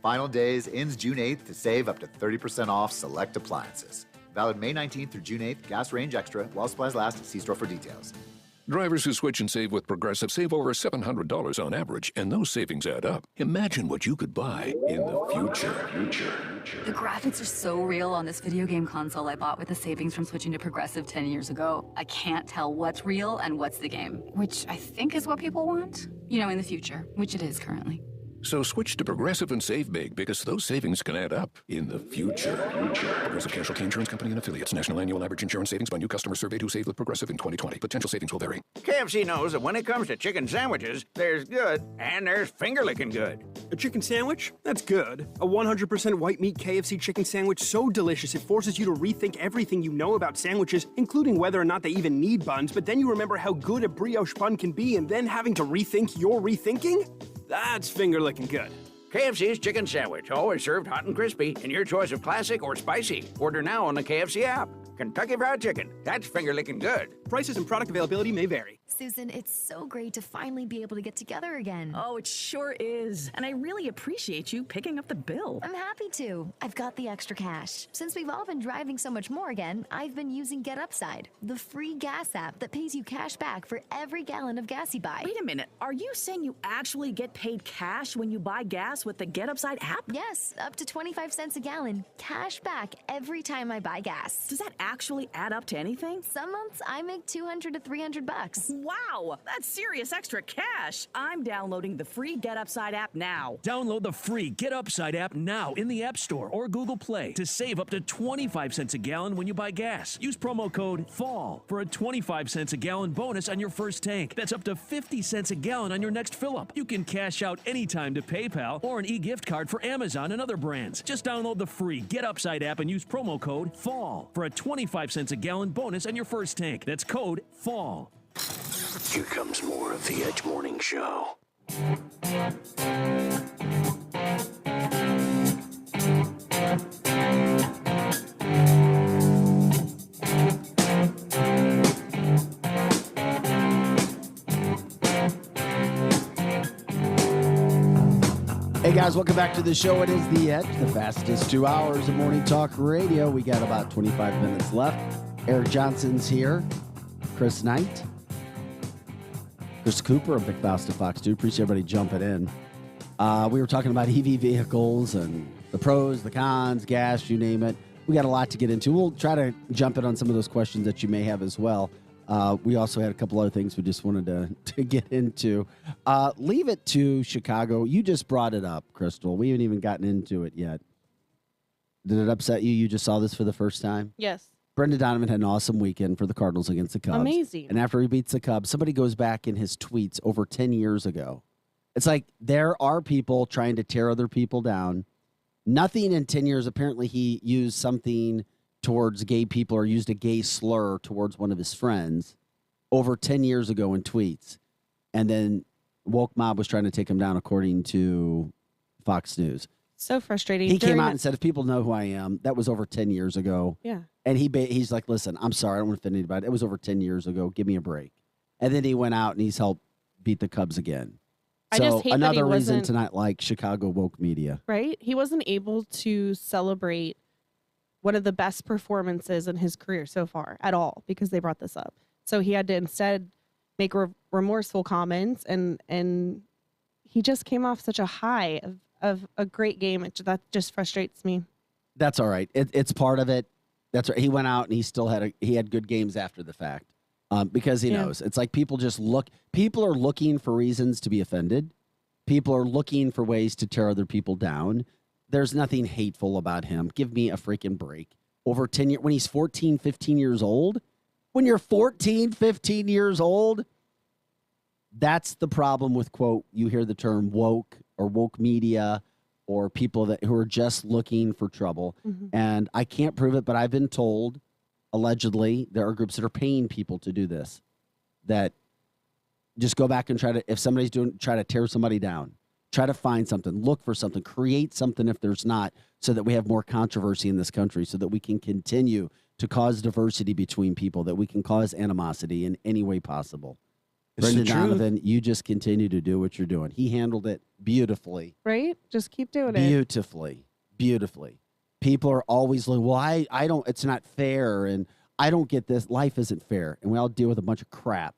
Final days ends June 8th to save up to 30% off select appliances. Valid May 19th through June 8th. Gas range extra. While supplies last. See store for details. Drivers who switch and save with Progressive save over $700 on average, and those savings add up. Imagine what you could buy in the future. The graphics are so real on this video game console I bought with the savings from switching to Progressive 10 years ago. I can't tell what's real and what's the game, which I think is what people want. You know, in the future, which it is currently. So switch to Progressive and save big, because those savings can add up in the future. Progressive Casualty Insurance Company and Affiliates. National annual average insurance savings by new customers surveyed who saved with Progressive in 2020. Potential savings will vary. KFC knows that when it comes to chicken sandwiches, there's good and there's finger-licking good. A chicken sandwich? That's good. A 100% white meat KFC chicken sandwich so delicious it forces you to rethink everything you know about sandwiches, including whether or not they even need buns, but then you remember how good a brioche bun can be and then having to rethink your rethinking? That's finger-licking good. KFC's chicken sandwich, always served hot and crispy, in your choice of classic or spicy. Order now on the KFC app. Kentucky Fried Chicken, that's finger-licking good. Prices and product availability may vary. Susan, it's so great to finally be able to get together again. Oh, it sure is. And I really appreciate you picking up the bill. I'm happy to. I've got the extra cash. Since we've all been driving so much more again, I've been using Get Upside, the free gas app that pays you cash back for every gallon of gas you buy. Wait a minute. Are you saying you actually get paid cash when you buy gas with the Get Upside app? Yes, up to 25 cents a gallon. Cash back every time I buy gas. Does that actually add up to anything? Some months I make $200 to $300. Wow, that's serious extra cash. I'm downloading the free Get Upside app now. Download the free Get Upside app now in the App Store or Google Play to save up to 25 cents a gallon when you buy gas. Use promo code FALL for a 25 cents a gallon bonus on your first tank. That's up to 50 cents a gallon on your next fill-up. You can cash out anytime to PayPal or an e-gift card for Amazon and other brands. Just download the free Get Upside app and use promo code FALL for a 25 cents a gallon bonus on your first tank. That's code FALL. Here comes more of the Edge Morning Show. Hey guys, welcome back to the show. It is The Edge, the fastest 2 hours of morning talk radio. We got about 25 minutes left. Eric Johnson's here. Chris Knight. Chris Cooper of Big Faust at Fox 2. Appreciate everybody jumping in. We were talking about EV vehicles and the pros, the cons, gas, you name it. We got a lot to get into. We'll try to jump in on some of those questions that you may have as well. We also had a couple other things we just wanted to get into. Leave it to Chicago. You just brought it up, Crystal. We haven't even gotten into it yet. Did it upset you? You just saw this for the first time? Yes. Brendan Donovan had an awesome weekend for the Cardinals against the Cubs. Amazing. And after he beats the Cubs, somebody goes back in his tweets over 10 years ago. It's like there are people trying to tear other people down. Nothing in 10 years. Apparently he used something towards gay people or used a gay slur towards one of his friends over 10 years ago in tweets. And then woke mob was trying to take him down, according to Fox News. So frustrating. He came out and said, if people know who I am, that was over 10 years ago. Yeah. And he's like, listen, I'm sorry. I don't want to offend anybody. It was over 10 years ago. Give me a break. And then he went out and he's helped beat the Cubs again. I So just hate that he another reason wasn't- to not like Chicago woke media. Right? He wasn't able to celebrate one of the best performances in his career so far at all because they brought this up. So he had to instead make remorseful comments, and he just came off such a high of a great game. That just frustrates me. That's all right. It's part of it. That's right. He went out and he had good games after the fact because he knows. It's like people are looking for reasons to be offended. People are looking for ways to tear other people down. There's nothing hateful about him. Give me a freaking break. Over 10 years, when he's 14, 15 years old, when you're 14, 15 years old, that's the problem with, quote, you hear the term woke or woke media or people who are just looking for trouble. Mm-hmm. And I can't prove it, but I've been told, allegedly, there are groups that are paying people to do this, that just go back and if somebody's try to tear somebody down, try to find something, look for something, create something if there's not, so that we have more controversy in this country, so that we can continue to cause diversity between people, that we can cause animosity in any way possible. It's Brendan the truth. Donovan, you just continue to do what you're doing. He handled it beautifully. Right? Just keep doing it. Beautifully. People are always like, well, I don't, it's not fair, and I don't get this. Life isn't fair, and we all deal with a bunch of crap.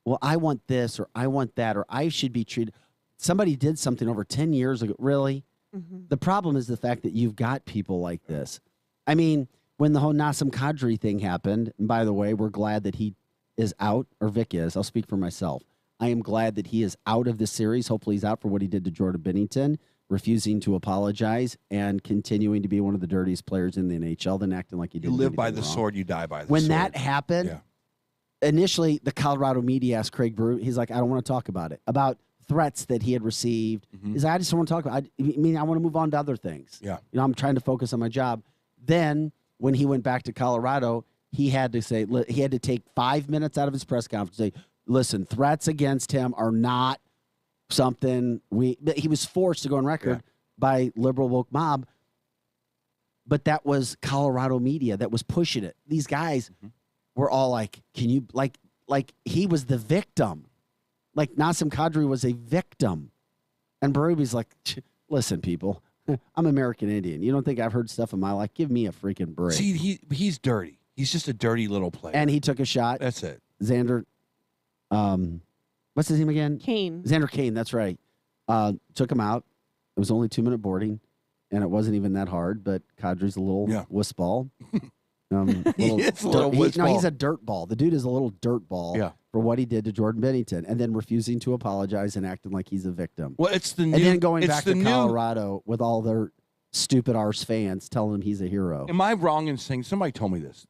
Well, I want this, or I want that, or I should be treated. Somebody did something over 10 years ago. Really? Mm-hmm. The problem is the fact that you've got people like this. I mean, when the whole Nassim Kadri thing happened, and by the way, we're glad that he is out, or Vic is. I'll speak for myself. I am glad that he is out of this series. Hopefully he's out for what he did to Jordan Bennington, refusing to apologize and continuing to be one of the dirtiest players in the NHL, then acting like he didn't You live do by anything the wrong. sword, you die by the sword. When that happened, Yeah. initially the Colorado media asked Craig Brew, he's like, I don't want to talk about it, about threats that he had received. He's like, I just don't want to talk about it. I want to move on to other things. Yeah. I'm trying to focus on my job. Then when he went back to Colorado, he had to take 5 minutes out of his press conference and say, listen, threats against him are not something he was forced to go on record by liberal woke mob. But that was Colorado media that was pushing it. These guys were all like, can you, like he was the victim. Like Nassim Kadri was a victim. And Berube's like, listen, people, I'm American Indian. You don't think I've heard stuff in my life? Give me a freaking break. See, he's dirty. He's just a dirty little player. And he took a shot. That's it. Xander, what's his name again? Kane. Xander Kane, that's right. Took him out. It was only 2-minute boarding, and it wasn't even that hard, but Kadri's a little wuss ball. He's a little wuss ball. He's a dirt ball. The dude is a little dirt ball for what he did to Jordan Bennington, and then refusing to apologize and acting like he's a victim. Well, it's the new. And then going it's back the to new- Colorado with all their stupid arse fans telling him he's a hero. Am I wrong in saying, somebody told me this,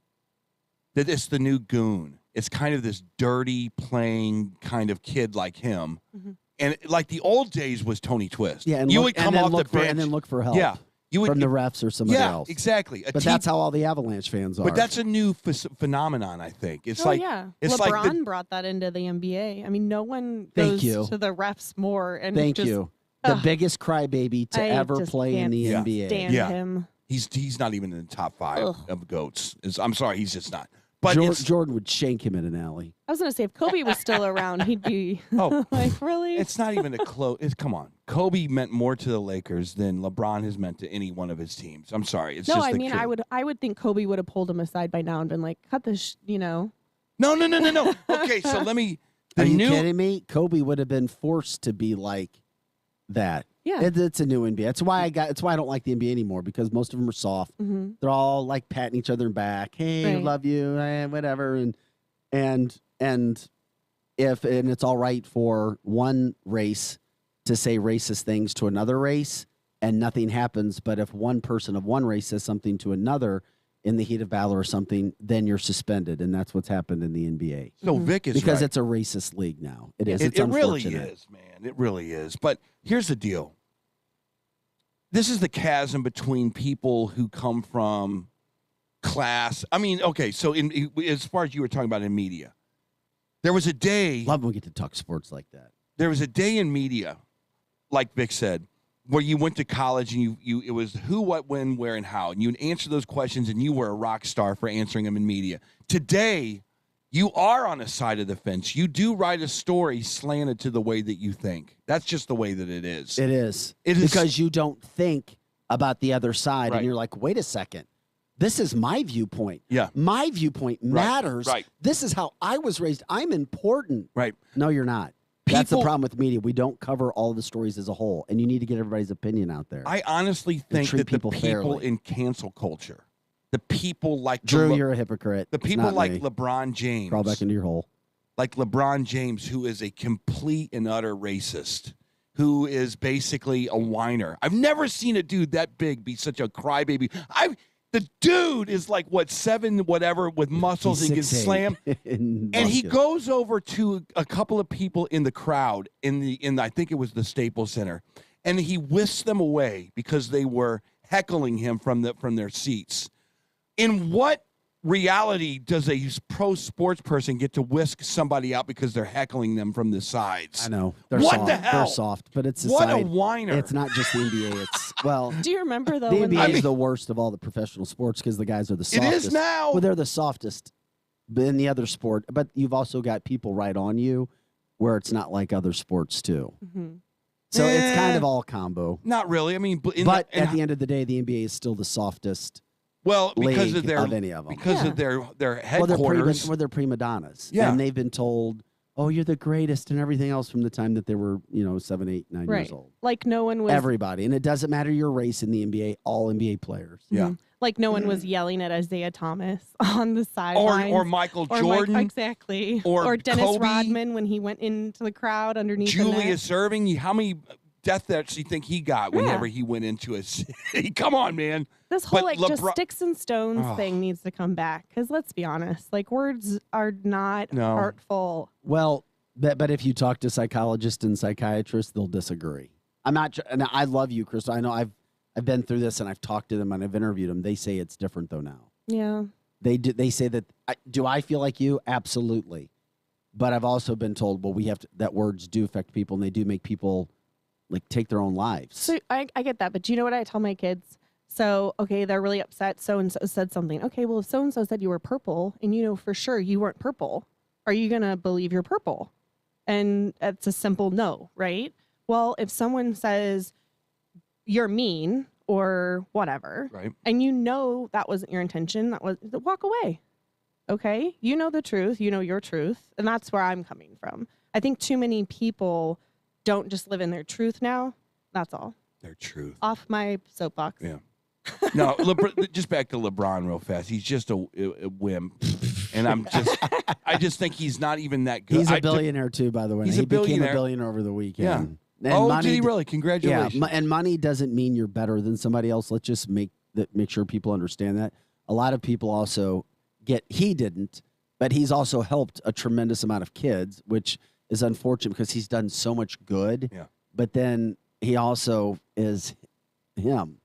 that it's the new goon? It's kind of this dirty playing kind of kid like him. And like the old days was Tony Twist. Yeah, and you look- would and come then off the look for- bench. and then look for help. Yeah. You would, from the refs or somebody else. Exactly. But that's how all the Avalanche fans are. But that's a new phenomenon, I think. It's like it's LeBron like the, brought that into the NBA. I mean, no one Thank goes you. to the refs more. And Thank just, you. The biggest crybaby to I ever just play in the can't NBA. stand him. He's not even in the top 5 Ugh. of goats. I'm sorry, he's just not. But it's, Jordan would shank him in an alley. I was going to say, if Kobe was still around, he'd be like, really? it's not even a close. Come on, Kobe meant more to the Lakers than LeBron has meant to any one of his teams. I'm sorry. It's no, just I the mean, truth. I would think Kobe would have pulled him aside by now and been like, cut this, No. Okay, so let me. Are you kidding me? Kobe would have been forced to be like that. Yeah. It's a new NBA. It's why I don't like the NBA anymore, because most of them are soft. They're all like patting each other back. Hey, Right. love you, whatever. And it's all right for one race to say racist things to another race and nothing happens. But if one person of one race says something to another in the heat of battle or something, then you're suspended. And that's what's happened in the NBA. So Vic is because right. it's a racist league now. It is. It It's really unfortunate. is, man. It really is. But here's the deal. This is the chasm between people who come from class. I mean, okay, so as far as you were talking about in media, there was a day. Love when we get to talk sports like that. There was a day in media, like Vic said, where you went to college and it was who, what, when, where, and how. And you'd answer those questions and you were a rock star for answering them in media. Today, you are on a side of the fence. You do write a story slanted to the way that you think. That's just the way that it is. It is. It is. Because you don't think about the other side. Right. And you're like, wait a second. This is my viewpoint. Yeah. My viewpoint matters. Right. This is how I was raised. I'm important. Right. No, you're not. That's the problem with media. We don't cover all the stories as a whole, and you need to get everybody's opinion out there. I honestly think treat that the people people fairly. in cancel culture, the people like Drew, you're a hypocrite. the It's people not like me. LeBron James, Crawl back into your hole. like LeBron James, who is a complete and utter racist, who is basically a whiner. I've never seen a dude that big be such a crybaby. The dude is like, 7 whatever with muscles He's and can 6'8". slam. And And he muscular. goes over to a couple of people in the crowd in I think it was the Staples Center, and he whisks them away because they were heckling him from their seats. In what reality does a pro sports person get to whisk somebody out because they're heckling them from the sides? I know. They're What soft. the hell? They're soft, but it's a What a side. whiner. It's not just the NBA. It's, well, Do you remember though? the when NBA they- is the worst of all the professional sports because the guys are the It softest. is now. Well, they're the softest in the other sport, but you've also got people right on you where it's not like other sports too. Mhm. So it's kind of all combo. Not really. I mean, But at the end of the day, the NBA is still the softest. well, because league of their of any of 'em. because of their Well, headquarters. they're prima donnas. Yeah. And they've been told, oh, you're the greatest and everything else from the time that they were, 7, 8, 9 right. years old. Like no one was Everybody. And it doesn't matter your race in the NBA, all NBA players. Yeah. like no one was yelling at Isaiah Thomas on the sidelines. or Michael Or Jordan. exactly. or Dennis Kobe. Rodman when he went into the crowd underneath the net. Julius Erving, how many death threats do you think he got whenever he went into a city? Come on, man. This whole But just LeBron- sticks and stones Oh. thing needs to come back because let's be honest, like words are not No. hurtful. Well, but if you talk to psychologists and psychiatrists, they'll disagree. I'm not, and I love you, Chris. I know I've been through this and I've talked to them and I've interviewed them. They say it's different though now. Yeah. They say that. Do I feel like you? Absolutely. But I've also been told, well, that words do affect people and they do make people like take their own lives. So I get that, but do you know what I tell my kids? So, okay, they're really upset. So-and-so said something. Okay, well, if so-and-so said you were purple and you know for sure you weren't purple, are you going to believe you're purple? And it's a simple no, right? Well, if someone says you're mean or whatever, Right. and you know that wasn't your intention, walk away. Okay? You know the truth. You know your truth. And that's where I'm coming from. I think too many people don't just live in their truth now. That's all. Their truth. Off my soapbox. Yeah. No, just back to LeBron real fast. He's just a wimp, and I just think he's not even that good. He's a billionaire too, by the way. He's he a billionaire. became a billionaire over the weekend. Yeah. And Oh, did he really? Congratulations. Yeah, and money doesn't mean you're better than somebody else. Let's just make sure people understand that. A lot of people also he didn't, but he's also helped a tremendous amount of kids, which is unfortunate because he's done so much good. Yeah. But then he also is him.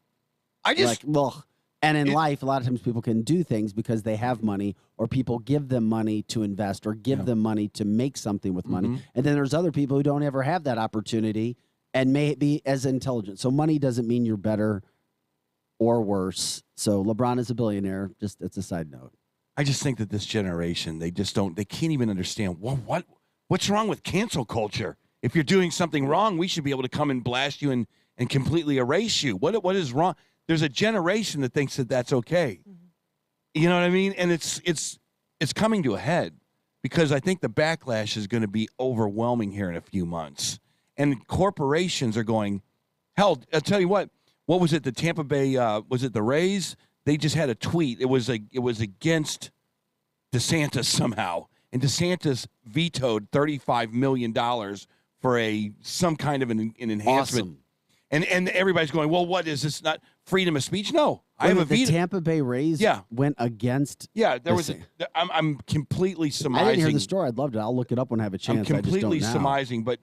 And in life, a lot of times people can do things because they have money, or people give them money to invest, or give them money to make something with money. Mhm. And then there's other people who don't ever have that opportunity and may be as intelligent. So money doesn't mean you're better or worse. So LeBron is a billionaire. Just it's a side note. I just think that this generation, they can't even understand what's wrong with cancel culture. If you're doing something wrong, we should be able to come and blast you and completely erase you. What is wrong? There's a generation that thinks that that's okay. You know what I mean? And it's coming to a head because I think the backlash is going to be overwhelming here in a few months. And corporations are going, hell, I'll tell you what was it? The Tampa Bay, was it the Rays? They just had a tweet. It was against DeSantis somehow. And DeSantis vetoed $35 million for some kind of an enhancement. Awesome. And everybody's going, well, what is this? Not freedom of speech? No, I have a the veto. Tampa Bay Rays went against. Yeah, there was. I'm completely surmising. I didn't hear the story. I'd love to. I'll look it up when I have a chance. I'm completely I just don't know. surmising, but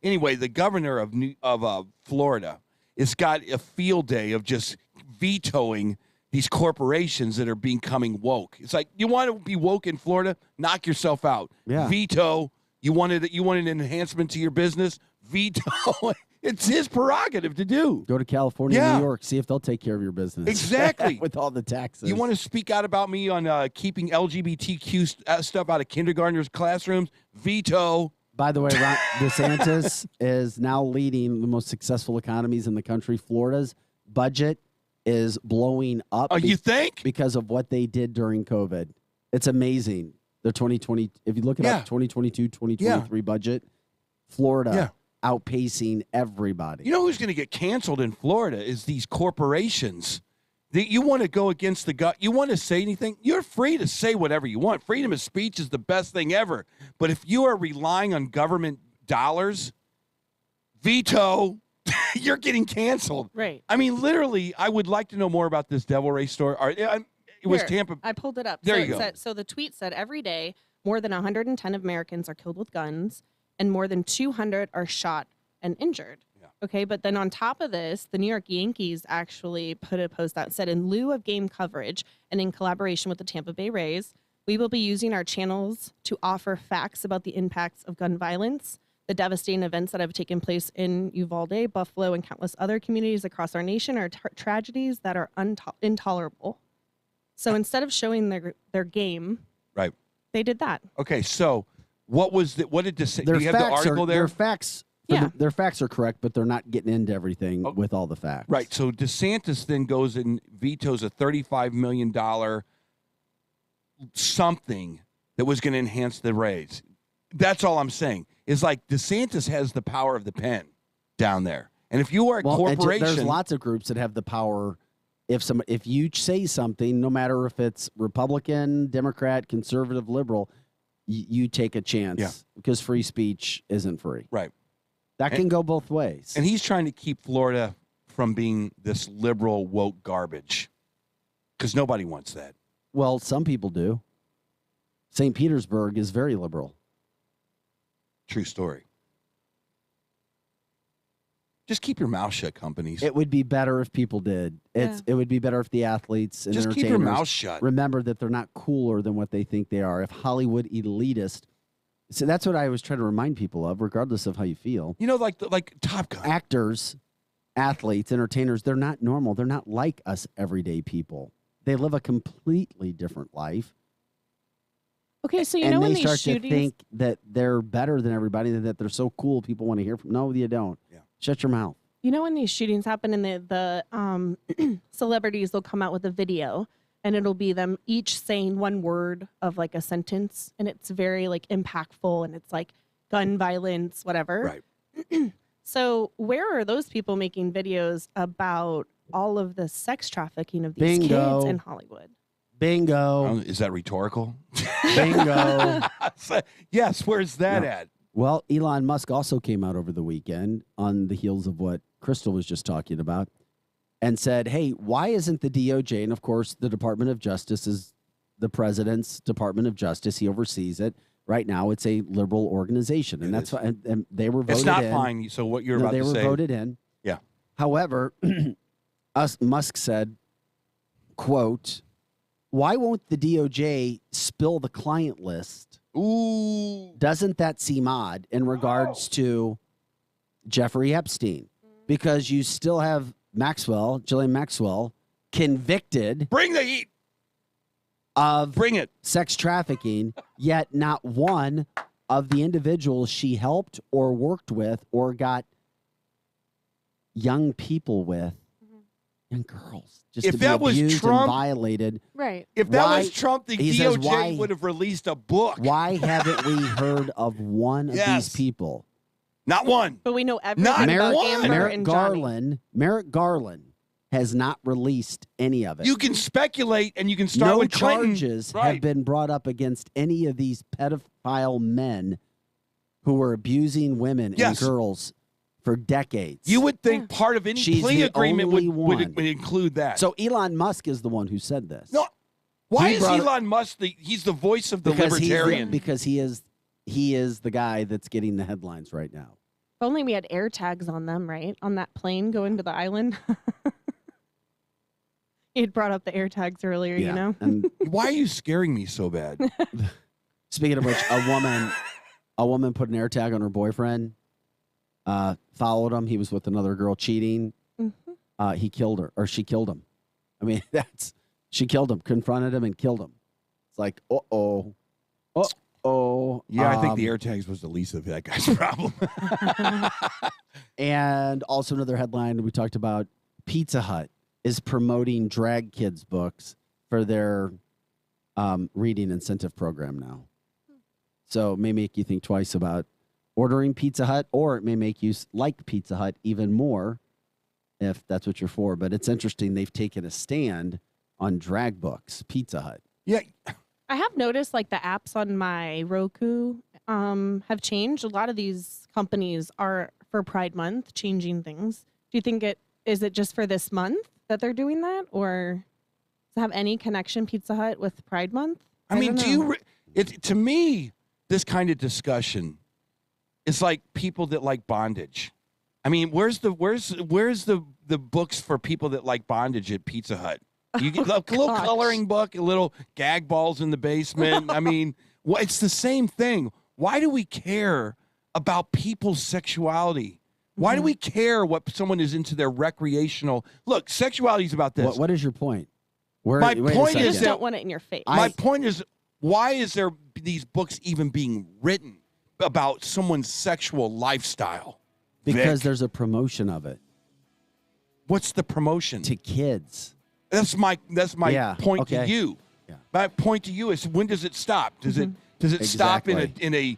anyway, the governor of Florida has got a field day of just vetoing these corporations that are becoming woke. It's like, you want to be woke in Florida? Knock yourself out. Yeah. Veto. You wanted an enhancement to your business? Veto. It's his prerogative to do. Go to California, Yeah. New York, see if they'll take care of your business. Exactly. With all the taxes. You want to speak out about me on keeping LGBTQ stuff out of kindergartners' classrooms? Veto. By the way, Ron DeSantis is now leading the most successful economies in the country. Florida's budget is blowing up. Oh, you think? Because of what they did during COVID. It's amazing. The 2020, if you look at up 2022, 2023 budget, Florida outpacing everybody. You know who's going to get canceled in Florida is these corporations. You want to go against the gut. You want to say anything. You're free to say whatever you want. Freedom of speech is the best thing ever. But if you are relying on government dollars, veto, you're getting canceled. Right. I mean, literally, I would like to know more about this devil race story. It was Here, Tampa. I pulled it up. There so you go. So the tweet said, every day, more than 110 Americans are killed with guns, and more than 200 are shot and injured. Yeah. Okay, but then on top of this, the New York Yankees actually put a post out that said, in lieu of game coverage and in collaboration with the Tampa Bay Rays, we will be using our channels to offer facts about the impacts of gun violence, the devastating events that have taken place in Uvalde, Buffalo, and countless other communities across our nation are tragedies that are intolerable. So instead of showing their game, Right. they did that. Okay, so what did this say? Do Their you have the facts article there? Their facts, their facts are correct, but they're not getting into everything with all the facts. Right. So DeSantis then goes and vetoes a $35 million something that was going to enhance the Rays. That's all I'm saying. Is like DeSantis has the power of the pen down there. And if you are a corporation. There's lots of groups that have the power. If you say something, no matter if it's Republican, Democrat, conservative, liberal, you take a chance because free speech isn't free. Right. That can go both ways. And he's trying to keep Florida from being this liberal woke garbage because nobody wants that. Well, some people do. St. Petersburg is very liberal. True story. Just keep your mouth shut, companies. It would be better if people did. It would be better if the athletes and Just keep entertainers your mouth shut. remember that they're not cooler than what they think they are. If Hollywood elitist, so that's what I was trying to remind people of, regardless of how you feel. You know, like Top Gun. Actors, athletes, entertainers, they're not normal. They're not like us everyday people. They live a completely different life. Okay, so you and know they when these start shootings, to think that they're better than everybody, that they're so cool, people want to hear from. No, you don't. Yeah. Shut your mouth. you know when these shootings happen and the celebrities will come out with a video and it'll be them each saying one word of like a sentence and it's very like impactful and it's like gun violence, whatever. Right. So where are those people making videos about all of the sex trafficking of these Bingo. kids in Hollywood? Bingo. Is that rhetorical? Bingo. Yes, where's that No. at? Well, Elon Musk also came out over the weekend on the heels of what Crystal was just talking about and said, hey, why isn't the DOJ, and of course the Department of Justice is the president's Department of Justice. He oversees it. Right now it's a liberal organization. And that's why and they were voted in. It's not fine. So what you're about to say. They were voted in. Yeah. However, Musk said, quote, why won't the DOJ spill the client list? Ooh. Doesn't that seem odd in regards to Jeffrey Epstein? Because you still have Ghislaine Maxwell, convicted. Bring the heat. Of Bring it. Sex trafficking, yet not one of the individuals she helped or worked with or got young people with, young girls, just If to be that was abused Trump- and violated. Right. If that Why- was Trump, the he says, DOJ why- would have released a book. Why haven't we heard of one of Yes. these people? Not one. But we know everything about Amber and Johnny. Merrick Garland has not released any of it. You can speculate and you can start No with Clinton. charges Right. have been brought up against any of these pedophile men who were abusing women Yes. and girls for decades. You would think part of any She's plea the agreement only would one. include that. So Elon Musk is the one who said this. No, why He is brought- Elon Musk he's the voice of the Because libertarian? because he is the guy that's getting the headlines right now. If only we had air tags on them, right? On that plane going to the island. You'd brought up the AirTags earlier, you know? And Why are you scaring me so bad? speaking of which, a woman put an AirTag on her boyfriend, followed him. He was with another girl cheating. Mm-hmm. He killed her, or she killed him. I mean, she killed him, confronted him, and killed him. It's like, uh-oh. Yeah, I think the AirTags was the least of that guy's problem. And also another headline we talked about, Pizza Hut is promoting drag kids books for their reading incentive program now. So it may make you think twice about ordering Pizza Hut, or it may make you like Pizza Hut even more if that's what you're for. But it's interesting. They've taken a stand on drag books, Pizza Hut. Yeah. I have noticed like the apps on my Roku have changed. A lot of these companies are for Pride Month changing things. Do you think is it just for this month that they're doing that, or does it have any connection, Pizza Hut, with Pride Month? I mean, to me, this kind of discussion is like people that like bondage. I mean, where's the books for people that like bondage at Pizza Hut? You get a little coloring book, a little gag balls in the basement. I mean, it's the same thing. Why do we care about people's sexuality? Why do we care what someone is into their recreational? Look, sexuality is about this. What is your point? My point is that don't want it in your face. My point is, why is there these books even being written about someone's sexual lifestyle? Because Vic? there's a promotion of it. What's the promotion? To kids. That's my point to you. Yeah. My point to you is, when does it stop? Does it stop in a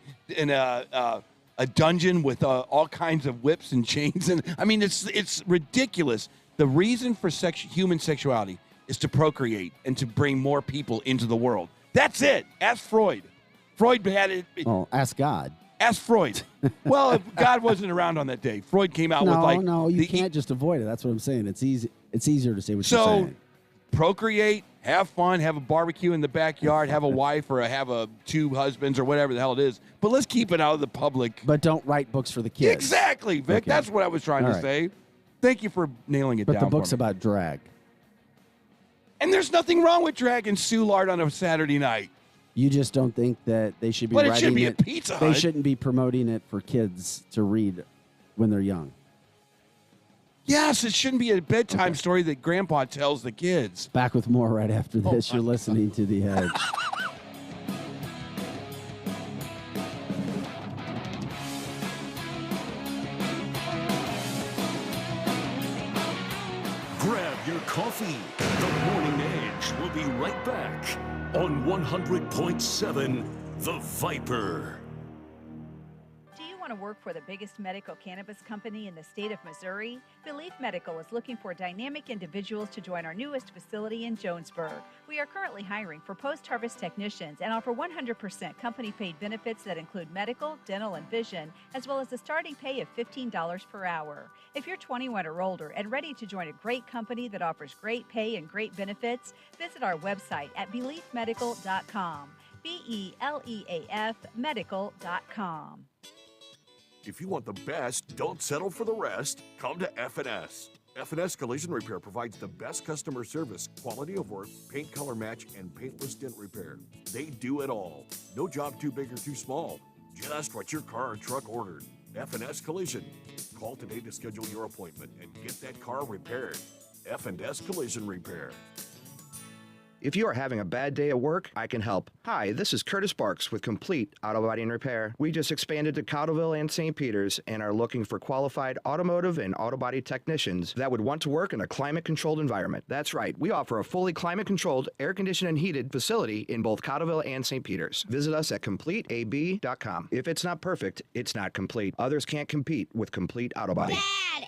dungeon with all kinds of whips and chains? And I mean, it's ridiculous. The reason for human sexuality is to procreate and to bring more people into the world. That's it. Ask Freud. Freud had it. Oh, ask God. Ask Freud. Well, if God wasn't around on that day, Freud came out with you can't just avoid it. That's what I'm saying. It's easy. It's easier to say what you're saying. Procreate, have fun, have a barbecue in the backyard, have a wife or have two husbands or whatever the hell it is. But let's keep it out of the public. But don't write books for the kids. Exactly, Vic. Okay. That's what I was trying to say. Thank you for nailing it down. But the book's about drag. And there's nothing wrong with dragging Soulard on a Saturday night. You just don't think that they should be But it writing should be a Pizza They Hut. shouldn't be promoting it for kids to read when they're young. Yes, it shouldn't be a bedtime story that Grandpa tells the kids. Back with more right after this. You're listening to The Edge. Grab your coffee. The Morning Edge will be right back on 100.7 The Viper. Do you want to work for the biggest medical cannabis company in the state of Missouri? Belief Medical is looking for dynamic individuals to join our newest facility in Jonesburg. We are currently hiring for post-harvest technicians and offer 100% company-paid benefits that include medical, dental, and vision, as well as a starting pay of $15 per hour. If you're 21 or older and ready to join a great company that offers great pay and great benefits, visit our website at beliefmedical.com. BELEAF medical.com. If you want the best, don't settle for the rest. Come to F&S. F&S Collision Repair provides the best customer service, quality of work, paint color match, and paintless dent repair. They do it all. No job too big or too small. Just what your car or truck ordered. F&S Collision. Call today to schedule your appointment and get that car repaired. F&S Collision Repair. If you are having a bad day at work, I can help. Hi, this is Curtis Barks with Complete Auto Body and Repair. We just expanded to Cottleville and St. Peters and are looking for qualified automotive and auto body technicians that would want to work in a climate-controlled environment. That's right, we offer a fully climate-controlled, air-conditioned and heated facility in both Cottleville and St. Peters. Visit us at CompleteAB.com. If it's not perfect, it's not complete. Others can't compete with Complete Auto Body. Dad,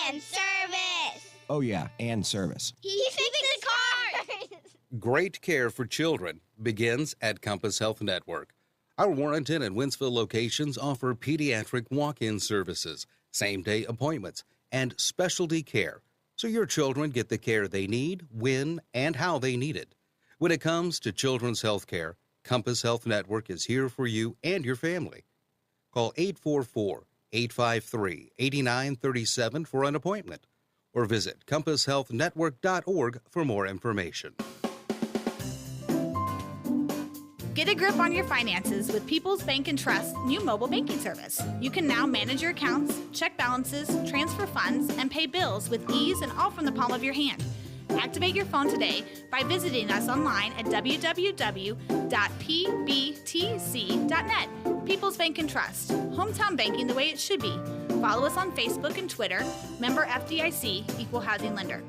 and service. Oh yeah, and service. He fixes cars. Great care for children begins at Compass Health Network. Our Warrenton and Wentzville locations offer pediatric walk-in services, same-day appointments, and specialty care, so your children get the care they need, when, and how they need it. When it comes to children's health care, Compass Health Network is here for you and your family. Call 844-853-8937 for an appointment, or visit compasshealthnetwork.org for more information. Get a grip on your finances with People's Bank and Trust's new mobile banking service. You can now manage your accounts, check balances, transfer funds, and pay bills with ease and all from the palm of your hand. Activate your phone today by visiting us online at www.pbtc.net. People's Bank and Trust. Hometown banking the way it should be. Follow us on Facebook and Twitter. Member FDIC, Equal Housing Lender.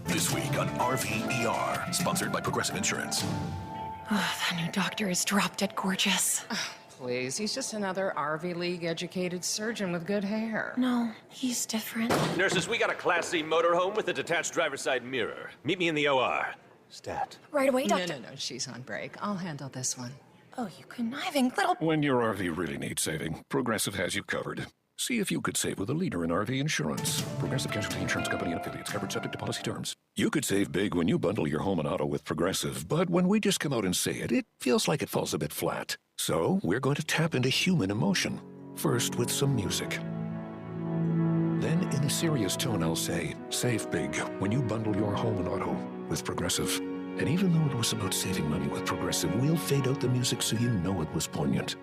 This week on RVER, sponsored by Progressive Insurance. That new doctor is drop dead gorgeous. Please, he's just another RV League educated surgeon with good hair. No, he's different. Nurses, we got a Class C motorhome with a detached driver's side mirror. Meet me in the OR. Stat. Right away, doctor. No, she's on break. I'll handle this one. Oh, you conniving little... When your RV really needs saving, Progressive has you covered. See if you could save with a leader in RV insurance. Progressive Casualty Insurance Company and affiliates, covered subject to policy terms. You could save big when you bundle your home and auto with Progressive, but when we just come out and say it, it feels like it falls a bit flat. So we're going to tap into human emotion. First with some music. Then in a serious tone, I'll say, save big when you bundle your home and auto with Progressive. And even though it was about saving money with Progressive, we'll fade out the music so you know it was poignant.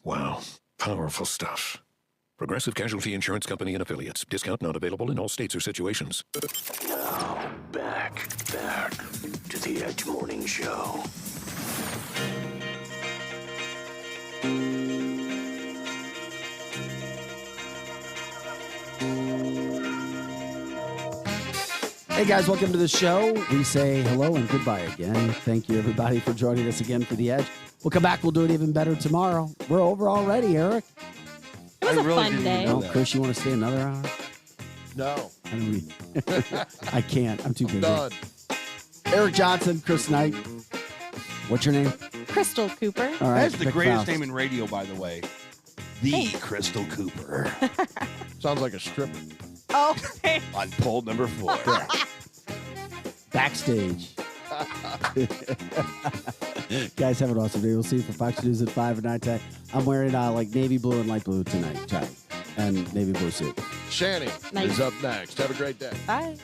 Wow. Powerful stuff. Progressive Casualty Insurance Company and affiliates. Discount not available in all states or situations. Now, back to the Edge Morning Show. Hey guys, welcome to the show. We say hello and goodbye again. Thank you everybody for joining us again for The Edge. We'll come back. We'll do it even better tomorrow. We're over already, Eric. It was a fun day. No, Chris, you want to stay another hour? No. I don't mean. I can't. I'm too busy. Done. Eric Johnson, Chris Knight. What's your name? Crystal Cooper. All right. That's the Vic greatest Faust. name in radio, by the way. The Crystal Cooper. Sounds like a stripper. Oh, hey. On poll number 4. Backstage. Guys, have an awesome day. We'll see you for Fox News at 5 and 9:10. I'm wearing like navy blue and light blue tonight, Chad, and navy blue suit. Shanny Nice. is up next. Have a great day. Bye.